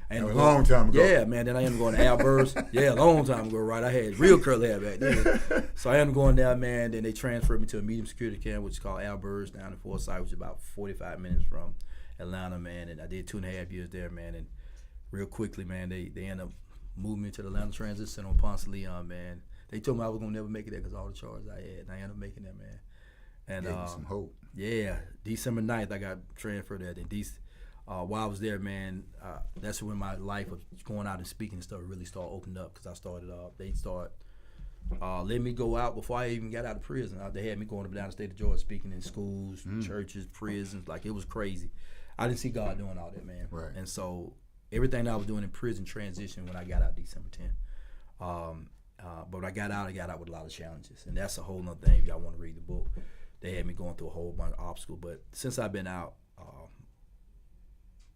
and a long time ago. Yeah, man. Then I ended up going to Alburst. Yeah, a long time ago, right? I had real curly hair back then. So I ended up going down, man. Then they transferred me to a medium security camp, which is called Alburst, down in Forsyth, which is about 45 minutes from Atlanta, man. And I did 2.5 years there, man. And real quickly, man, they ended up moving me to the Atlanta Transit Center on Ponce de Leon, man. They told me I was gonna never make it there because all the charges I had, and I ended up making that, man. And gave you some hope. Yeah, December 9th, I got transferred there. And while I was there, man, that's when my life of going out and speaking and stuff really started opening up, because I started, they started letting me go out before I even got out of prison. They had me going up down the state of Georgia speaking in schools, churches, prisons. Like, it was crazy. I didn't see God doing all that, man. Right. And so everything that I was doing in prison transitioned when I got out December 10th. But when I got out with a lot of challenges. And that's a whole nother thing if y'all want to read the book. They had me going through a whole bunch of obstacles. But since I've been out,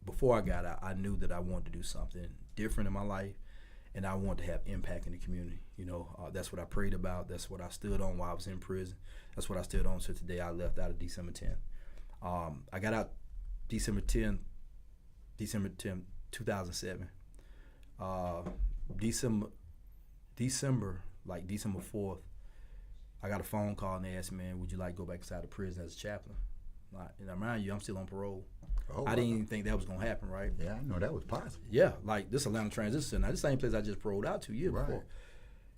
before I got out, I knew that I wanted to do something different in my life, and I wanted to have impact in the community. You know, that's what I prayed about. That's what I stood on while I was in prison. That's what I stood on since the day I left out of December 10th. I got out December 10th, 2007. December 4th, I got a phone call and they asked me, man, would you like to go back inside the prison as a chaplain? And I remind you, I'm still on parole. Oh, I didn't even think that was going to happen, right? Yeah, I know that was possible. Yeah, like this Atlanta Transit Center, the same place I just paroled out 2 years before.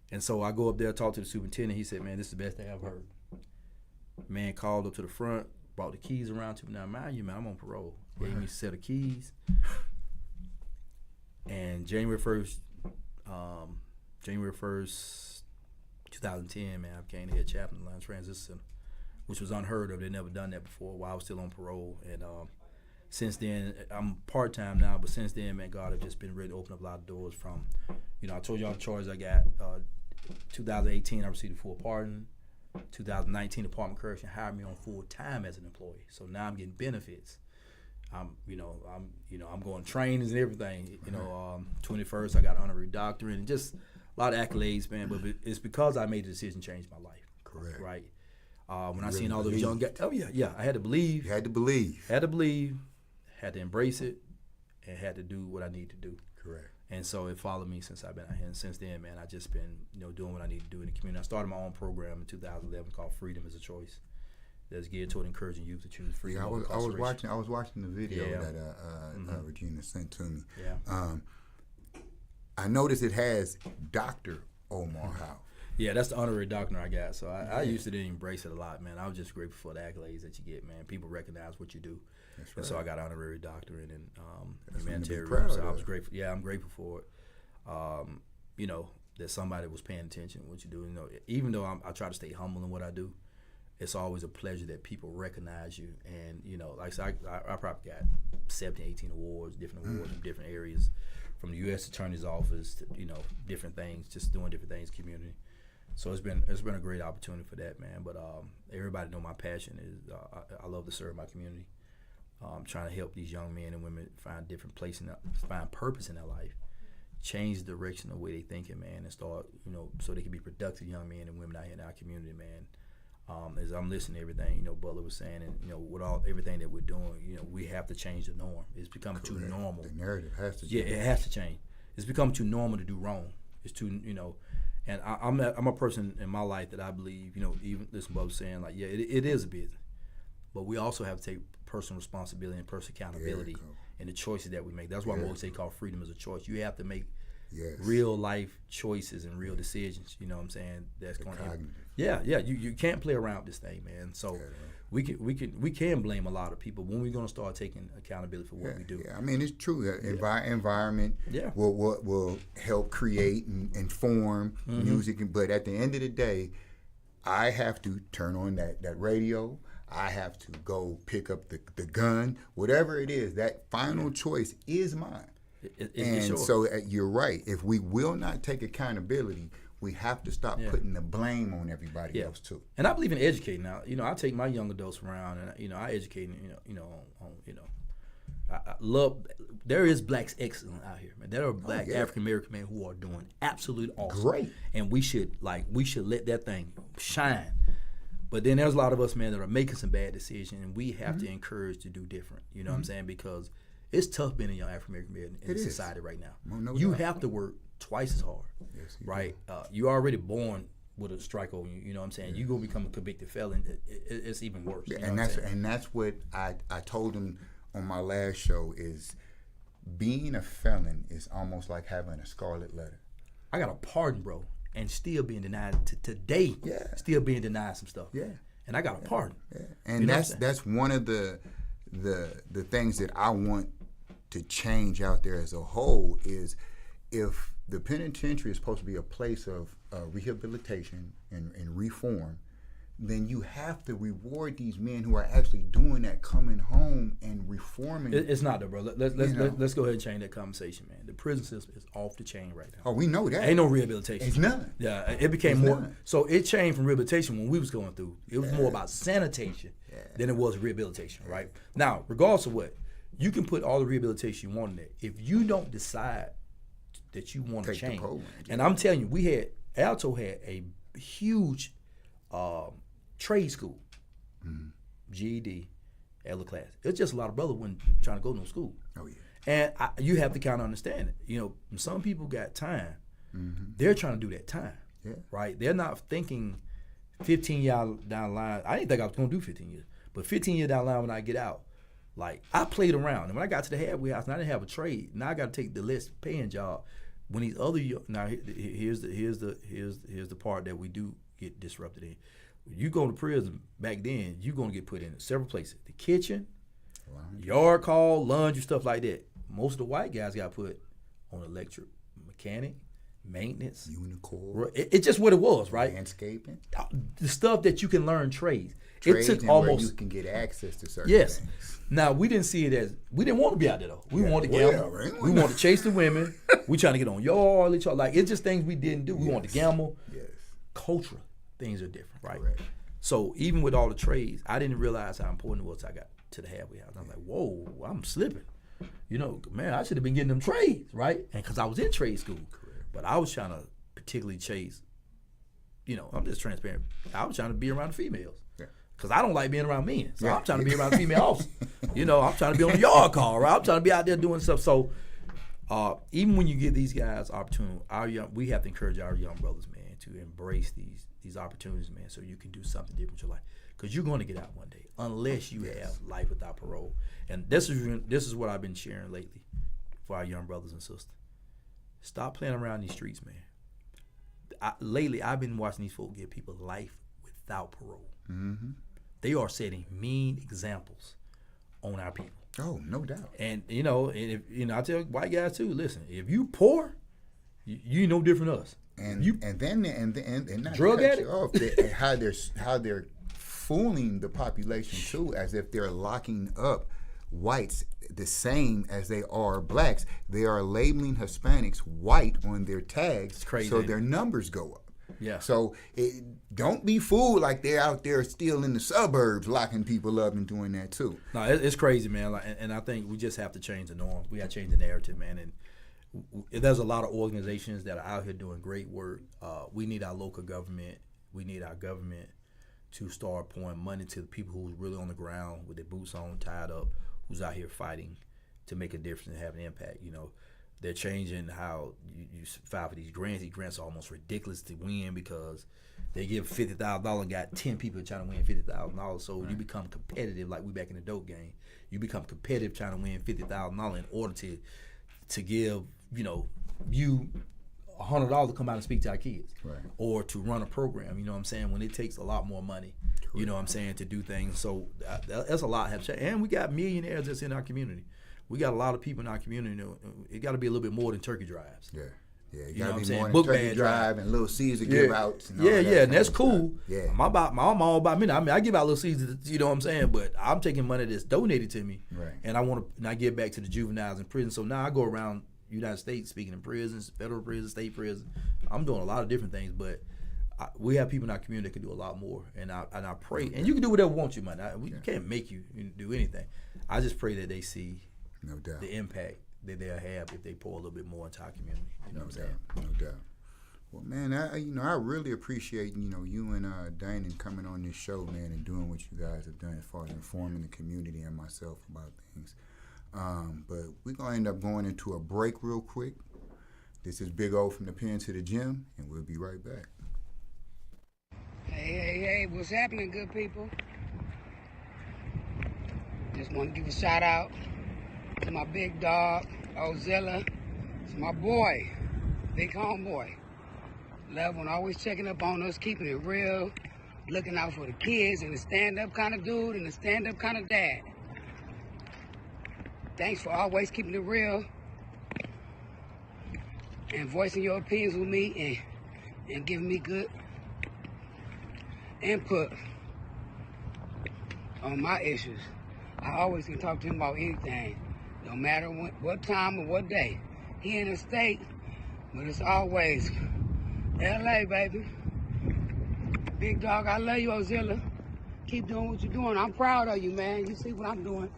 And so I go up there, talk to the superintendent. He said, man, this is the best thing I've heard. Man called up to the front, brought the keys around to me. Now, mind you, man, I'm on parole. Gave me a set of keys. And January 1st, 2010, man, I became the head chaplain of the Atlanta Transit Center, which was unheard of. They'd never done that before while I was still on parole. And since then, I'm part-time now, but since then, man, God has just been ready to open up a lot of doors from, you know, I told y'all the charges I got. 2018, I received a full pardon. 2019, Department of Correction hired me on full-time as an employee. So now I'm getting benefits. I'm going trainings and everything. 21st, I got an honorary doctorate and just a lot of accolades, man. But it's because I made the decision to change my life. Correct. Right. When I seen all those young guys, I had to believe. You had to believe. Had to believe, had to embrace it, and had to do what I need to do. Correct. And so it followed me since I've been out here. And since then, man, I just been doing what I need to do in the community. I started my own program in 2011 called Freedom is a Choice. That's geared toward encouraging youth to choose freedom. Yeah, I was watching the video that Regina sent to me. Yeah. I noticed it has Dr. Omar House. Yeah, that's the honorary doctor I got. So I used to embrace it a lot, man. I was just grateful for the accolades that you get, man. People recognize what you do. That's right. And so I got an honorary doctorate in humanitarian. So I was grateful. Yeah, I'm grateful for it. That somebody was paying attention to what you do. Even though I try to stay humble in what I do, it's always a pleasure that people recognize you. And, like I said, I probably got 17, 18 awards, different awards from different areas, from the U.S. Attorney's Office to, different things, just doing different things, community. So it's been a great opportunity for that, man. But everybody know my passion is I love to serve my community. Trying to help these young men and women find different place find purpose in their life, change the direction of the way they thinking, man, and start, so they can be productive young men and women out here in our community, man. As I'm listening to everything, Butler was saying, and with everything that we're doing, we have to change the norm. It's become too normal. The narrative has to change. Yeah, it has to change. It's become too normal to do wrong. It's too, and I'm a person in my life that I believe, even this Butler saying, like, yeah, it is a business, but we also have to take personal responsibility and personal accountability in the choices that we make. That's why I always say called freedom is a choice. You have to make real life choices and real decisions. You know what I'm saying? That's going to happen. Yeah. You can't play around with this thing, man. So we can blame a lot of people when we're going to start taking accountability for what we do. Yeah, I mean, it's true. Environment will help create and form music, but at the end of the day, I have to turn on that radio. I have to go pick up the gun, whatever it is, that final choice is mine. And sure. so you're right. If we will not take accountability, we have to stop putting the blame on everybody else too. And I believe in educating. Now, I take my young adults around, and I educate. I love. There is blacks excellent out here, man. There are black African American men who are doing absolutely awesome. Great. And we should let that thing shine. But then there's a lot of us, man, that are making some bad decisions, and we have to encourage to do different. You know what I'm saying? Because it's tough being a young African American man in society right now. No you doubt. have to work twice as hard, right? You're already born with a strike over you. You know what I'm saying? You're gonna become a convicted felon. It's even worse. You know And that's what I told him on my last show is being a felon is almost like having a scarlet letter. I got a pardon, bro, and still being denied today. Yeah. Still being denied some stuff. Yeah. And I got a pardon. Yeah. And You know that's one of the things that I want to change out there as a whole is if the penitentiary is supposed to be a place of rehabilitation and reform, then you have to reward these men who are actually doing that, coming home and reforming. It's not though, bro. Let's go ahead and change that conversation, man. The prison system is off the chain right now. Oh, we know that. Ain't no rehabilitation. It's none. Yeah, it became It's more. none. So it changed from rehabilitation when we was going through. It was more about sanitation than it was rehabilitation, right? Now, regardless of what, you can put all the rehabilitation you want in there. If you don't decide that you want to Take the change, program, and I'm telling you, Alto had a huge trade school, GED, LA class. It's just a lot of brothers when trying to go to no school. Oh yeah. And you have to kind of understand it. You know, some people got time. They're trying to do that time. Yeah. Right? They're not thinking 15 years down the line. I didn't think I was going to do 15 years. But 15 years down the line when I get out, like, I played around. And when I got to the halfway house, and I didn't have a trade. Now I got to take the less paying job. When these other, now here's the part that we do get disrupted in. You go to prison back then, you're going to get put in several places. The kitchen, yard call, laundry, stuff like that. Most of the white guys got put on electric, mechanic, maintenance. Unicorn. It's just what it was, right? Landscaping. The stuff that you can learn trades. Trades It took and almost. where you can get access to certain Yes. things. Now, we didn't see it as, we didn't want to be out there though. We wanted to well, gamble. right. We wanted to chase the women. We trying to get on yard. Like, it's just things we didn't do. We wanted to gamble. Yes. Culture, things are different, right? Correct. So even with all the trades, I didn't realize how important it was till I got to the halfway house. I'm like, whoa, I'm slipping. You know, man, I should have been getting them trades, right? And because I was in trade school. Correct. But I was trying to particularly chase, I'm just transparent. I was trying to be around the females. Because I don't like being around men. So I'm trying to be around the female officers. I'm trying to be on the yard call, right? I'm trying to be out there doing stuff. So even when you give these guys opportunity, we have to encourage our young brothers, man, to embrace these opportunities, man, so you can do something different with your life. Because you're going to get out one day, unless you have life without parole. And this is what I've been sharing lately for our young brothers and sisters. Stop playing around these streets, man. Lately, I've been watching these folks give people life without parole. Mm-hmm. They are setting mean examples on our people. Oh, no doubt. And I tell white guys too. Listen, if you poor, you no different than us. And then not drug to cut you addict? off, how they're fooling the population too, as if they're locking up whites the same as they are blacks. They are labeling Hispanics white on their tags, it's crazy, so their numbers go up. Yeah. So don't be fooled like they're out there still in the suburbs locking people up and doing that too. No, it's crazy, man. And I think we just have to change the norm. We got to change the narrative, man. And there's a lot of organizations that are out here doing great work. We need our local government. We need our government to start pouring money to the people who's really on the ground with their boots on, tied up, who's out here fighting to make a difference and have an impact. They're changing how you file for these grants. These grants are almost ridiculous to win because they give $50,000 and got 10 people trying to win $50,000. So you become competitive, like we back in the dope game. You become competitive trying to win $50,000 in order to give you $100 to come out and speak to our kids, right, or to run a program. You know what I'm saying? When it takes a lot more money, correct, you know what I'm saying, to do things. So that's a lot have changed. And we got millionaires that's in our community. We got a lot of people in our community. It got to be a little bit more than turkey drives. Yeah. Yeah, you know gotta what I'm be saying? more than Book turkey bag drive and little Caesar give outs. And all Yeah, that yeah, and kind that's of cool. stuff. Yeah. I'm all about me. I mean, I give out little Caesars, you know what I'm saying? But I'm taking money that's donated to me, Right. and I want to now give back to the juveniles in prison. So now I go around United States speaking in prisons, federal prison, state prison. I'm doing a lot of different things, but we have people in our community that can do a lot more. And I pray, and you can do whatever you want, man. We can't make you do anything. I just pray that they see No doubt. the impact that they'll have if they pour a little bit more into our community. You know what I'm saying? No doubt. Well, man, I really appreciate you and Dainhen coming on this show, man, and doing what you guys have done as far as informing the community and myself about things. But we're gonna end up going into a break real quick. This is Big O from the Pen to the Gym, and we'll be right back. Hey, what's happening, good people? Just want to give a shout out to my big dog, Ozilla. It's my boy, big homeboy. Love one, always checking up on us, keeping it real, looking out for the kids, and the stand-up kind of dude and the stand-up kind of dad. Thanks for always keeping it real and voicing your opinions with me and giving me good input on my issues. I always can talk to him about anything, no matter what time or what day. He in the state, but it's always LA, baby. Big dog, I love you, Ozilla. Keep doing what you're doing. I'm proud of you, man. You see what I'm doing.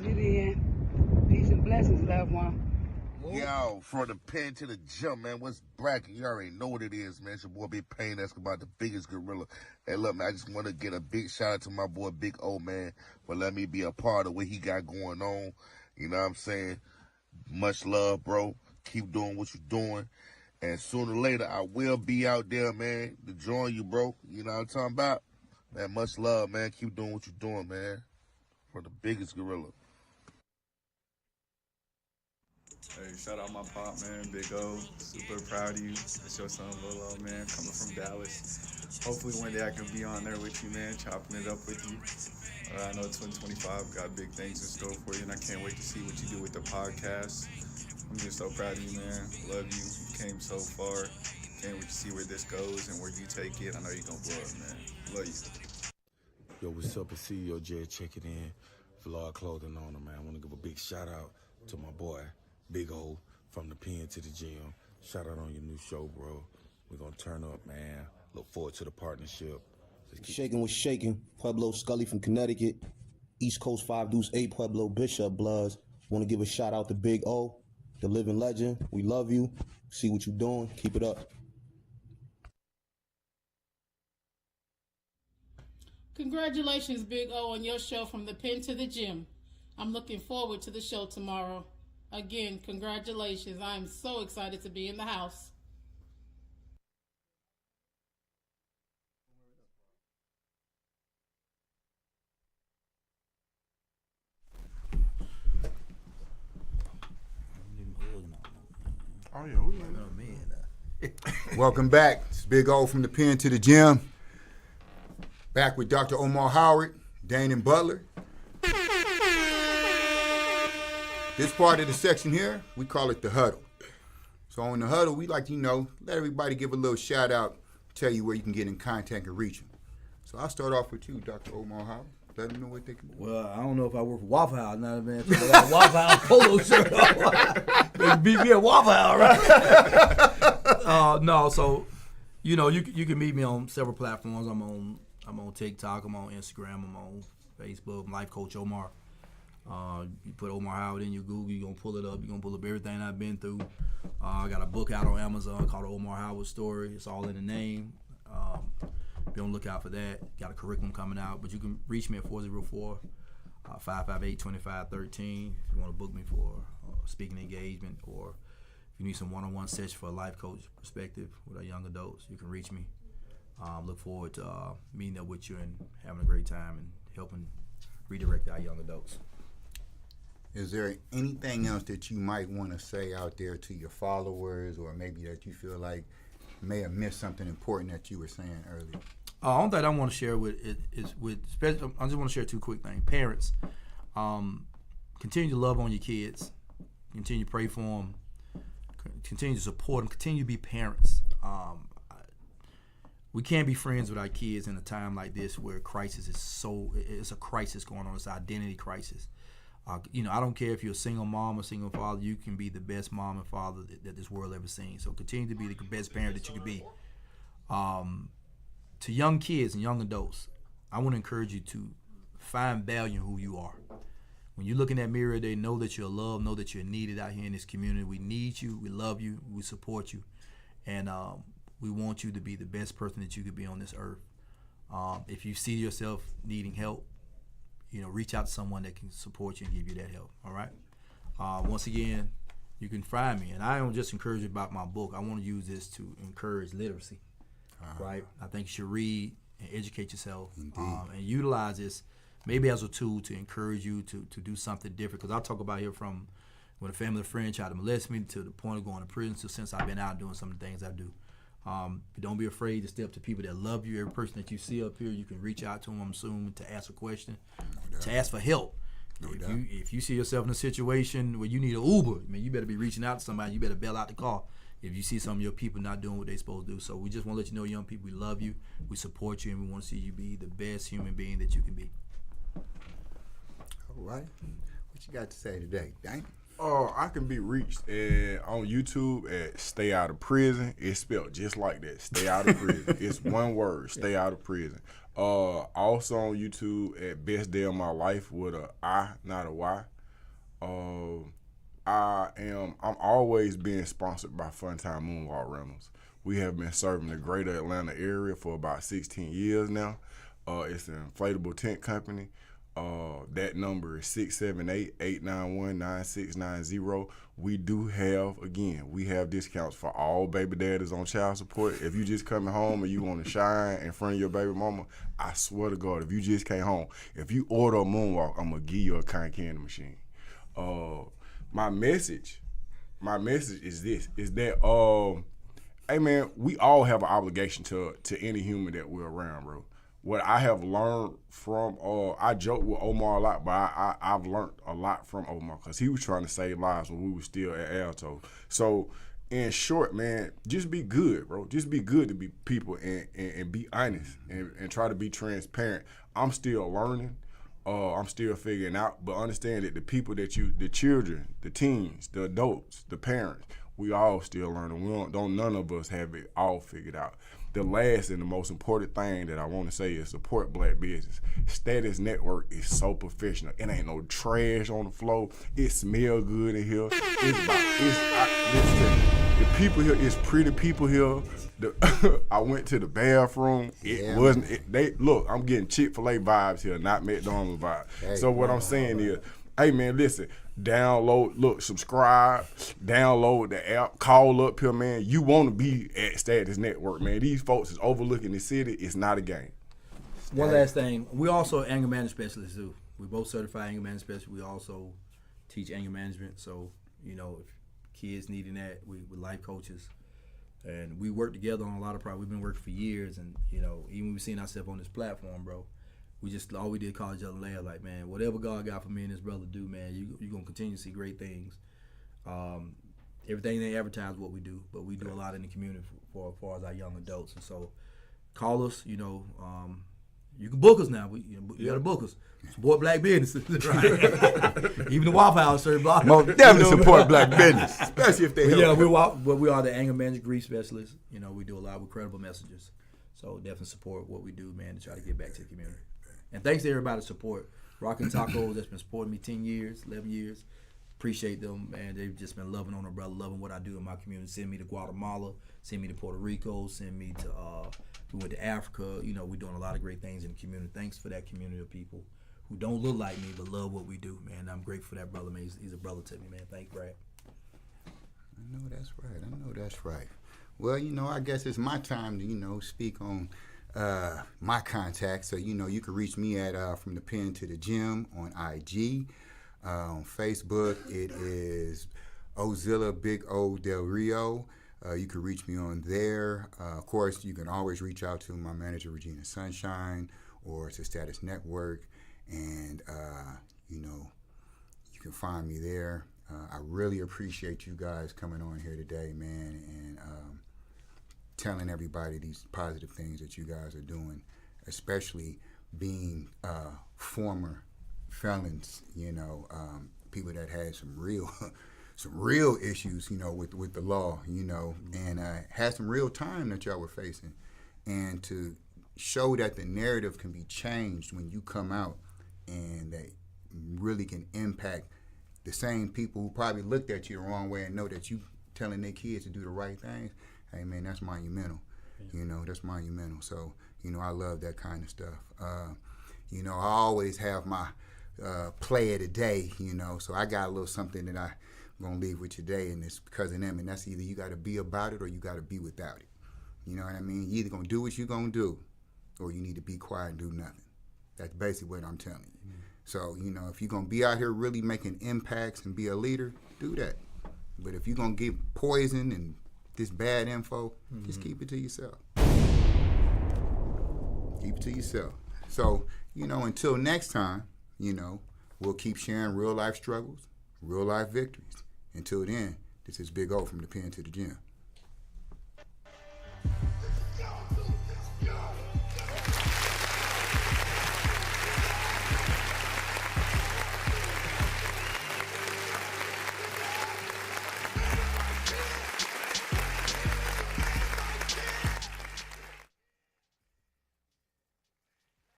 Leave it in. Peace and blessings, loved one. Yo, from the Pen to the G.Y.M, man. What's bracket? You already know what it is, man. It's your boy Big Pain asking about the biggest gorilla. Hey, look, man, I just want to get a big shout out to my boy Big O, man, for letting me be a part of what he got going on. You know what I'm saying? Much love, bro. Keep doing what you're doing. And sooner or later, I will be out there, man, to join you, bro. You know what I'm talking about? Man, much love, man. Keep doing what you're doing, man. For the biggest gorilla. Hey, shout out my pop, man, Big O. Super proud of you. It's your son, Lolo, man, coming from Dallas. Hopefully one day I can be on there with you, man, chopping it up with you. I know 2025 got big things in store for you, and I can't wait to see what you do with the podcast. I'm just so proud of you, man. Love you. You came so far. Can't wait to see where this goes and where you take it. I know you're going to blow up, man. Love you. Yo, what's up? It's CEO Jay checking in. Vlog Clothing Owner, man. I want to give a big shout out to my boy, Big O, from the Pen to the G.Y.M. Shout out on your new show, bro. We're going to turn up, man. Look forward to the partnership. Shaking with Shaking, Pueblo Scully from Connecticut, East Coast 5 Deuce 8 Pueblo Bishop Bloods. Want to give a shout out to Big O, the living legend. We love you. See what you're doing. Keep it up. Congratulations, Big O, on your show from the Pen to the Gym. I'm looking forward to the show tomorrow. Again, congratulations. I am so excited to be in the house. Oh, yeah, Welcome back. It's Big O from the Pen to the Gym. Back with Dr. Omar Howard, Dainhen Butler. This part of the section here, we call it the huddle. So on the huddle, we like, let everybody give a little shout out, tell you where you can get in contact and reach them. So I'll start off with you, Dr. Omar Howard. Let them know what they can do. Well, I don't know if I work for Waffle House now, man. So I got a Waffle House polo shirt on. They beat me at Waffle House, right? No, so you can meet me on several platforms. I'm on TikTok. I'm on Instagram. I'm on Facebook. I'm Life Coach Omar. You put Omar Howard in your Google, you're gonna pull it up. You're gonna pull up everything I've been through. I got a book out on Amazon called The Omar Howard Story. It's all in the name. Be on the lookout for that. Got a curriculum coming out, but you can reach me at 404-558-2513 if you want to book me for a speaking engagement, or if you need some one-on-one session for a life coach perspective with our young adults, you can reach me. Look forward to meeting up with you and having a great time and helping redirect our young adults. Is there anything else that you might want to say out there to your followers, or maybe that you feel like may have missed something important that you were saying earlier? One thing I want to share I just want to share two quick things. Parents, continue to love on your kids. Continue to pray for them. continue to support them, continue to be parents. We can't be friends with our kids in a time like this where crisis it's a crisis going on. It's an identity crisis. I don't care if you're a single mom or single father, you can be the best mom and father that this world ever seen. So continue to be the best parent that you can be. To young kids and young adults, I want to encourage you to find value in who you are. When you look in that mirror, they know that you're loved, know that you're needed out here in this community. We need you, we love you, we support you, and we want you to be the best person that you could be on this earth. If you see yourself needing help, reach out to someone that can support you and give you that help, all right? Once again, you can find me, and I don't just encourage you about my book. I want to use this to encourage literacy, right? I think you should read and educate yourself and utilize this maybe as a tool to encourage you to do something different. Because I talk about here from when a family or friend tried to molest me to the point of going to prison to since I've been out doing some of the things I do. Don't be afraid to step to people that love you. Every person that you see up here, you can reach out to them, I'm assuming, to ask a question, to ask for help. If you see yourself in a situation where you need an Uber, you better be reaching out to somebody. You better bail out the car if you see some of your people not doing what they're supposed to do. So we just want to let you know, young people, we love you, we support you, and we want to see you be the best human being that you can be. All right. What you got to say today, Dainhen? I can be reached on YouTube at Stay Out of Prison. It's spelled just like that, Stay Out of Prison. It's one word, Stay Out of Prison. Also on YouTube at Best Day of My Life with a I, not a Y. I'm always being sponsored by Funtime Moonwalk Rentals. We have been serving the greater Atlanta area for about 16 years now. It's an inflatable tent company. That number is 678-891-9690. We have discounts for all baby daddies on child support. If you just coming home and you want to shine in front of your baby mama, I swear to God, if you just came home, if you order a Moonwalk, I'm going to give you a cotton candy machine. My message is this, is that, hey man, we all have an obligation to any human that we're around, bro. What I have learned from, I joke with Omar a lot, but I've learned a lot from Omar because he was trying to save lives when we were still at Alto. So, in short, man, just be good, bro. Just be good to be people and be honest and try to be transparent. I'm still learning. I'm still figuring out, but understand that the people that the children, the teens, the adults, the parents, we all still learning. None of us have it all figured out. The last and the most important thing that I want to say is support black business. Status Network is so professional. It ain't no trash on the floor. It smell good in here. The people here is pretty people here. I went to the bathroom. Look, I'm getting Chick-fil-A vibes here, not McDonald's vibes. Hey, so what I'm saying is, hey man, listen, subscribe, download the app, call up here, man. You want to be at Status Network, man. These folks is overlooking the city. It's not a game. One last thing. We also anger management specialists too. We both certified anger management specialists. We also teach anger management. So, if kids needing that, we're life coaches. And we work together on a lot of projects. We've been working for years. And, even we've seen ourselves on this platform, bro. All we did call each other laugh, like, man, whatever God got for me and this brother do, man, you're going to continue to see great things. Everything they advertise what we do, but we do a lot in the community for as far as our young adults. And so call us, you can book us now. You got to book us. Support black businesses, right? Even the Waffle House serve block. Most definitely support black business, especially if they help. We are the anger management grief specialists. We do a lot with credible messages. So definitely support what we do, man, to try to get back to the community. And thanks to everybody's support. Rockin' Tacos that's been supporting me 10 years, 11 years. Appreciate them, man. They've just been loving on their brother, loving what I do in my community. Send me to Guatemala, send me to Puerto Rico, send me to, we went to Africa. We're doing a lot of great things in the community. Thanks for that community of people who don't look like me but love what we do, man. I'm grateful for that brother, man. He's a brother to me, man. Thanks, Brad. I know that's right. Well, I guess it's my time to, speak on my contacts. So, you can reach me at From the Pen to the G.Y.M on IG. On Facebook, it is Ozilla Big O Del Rio. You can reach me on there. Of course, you can always reach out to my manager, Regina Sunshine, or to Status Network. And, you can find me there. I really appreciate you guys coming on here today, man, and telling everybody these positive things that you guys are doing, especially being former felons, you know, people that had some real issues, you know, with the law, you know, and had some real time that y'all were facing. And to show that the narrative can be changed when you come out, and that really can impact the same people who probably looked at you the wrong way and know that you telling their kids to do the right things. Hey, man, that's monumental. You know, that's monumental. So, you know, I love that kind of stuff. You know, I always have my play of the day, you know, so I got a little something that I'm going to leave with you today, and it's because of them, and that's either you got to be about it or you got to be without it. You know what I mean? You either going to do what you're going to do, or you need to be quiet and do nothing. That's basically what I'm telling you. So, you know, if you're going to be out here really making impacts and be a leader, do that. But if you're going to give poison and this bad info, just keep it to yourself. Keep it to yourself. So, you know, until next time, you know, we'll keep sharing real life struggles, real life victories. Until then, this is Big O from the Pen to the Gym.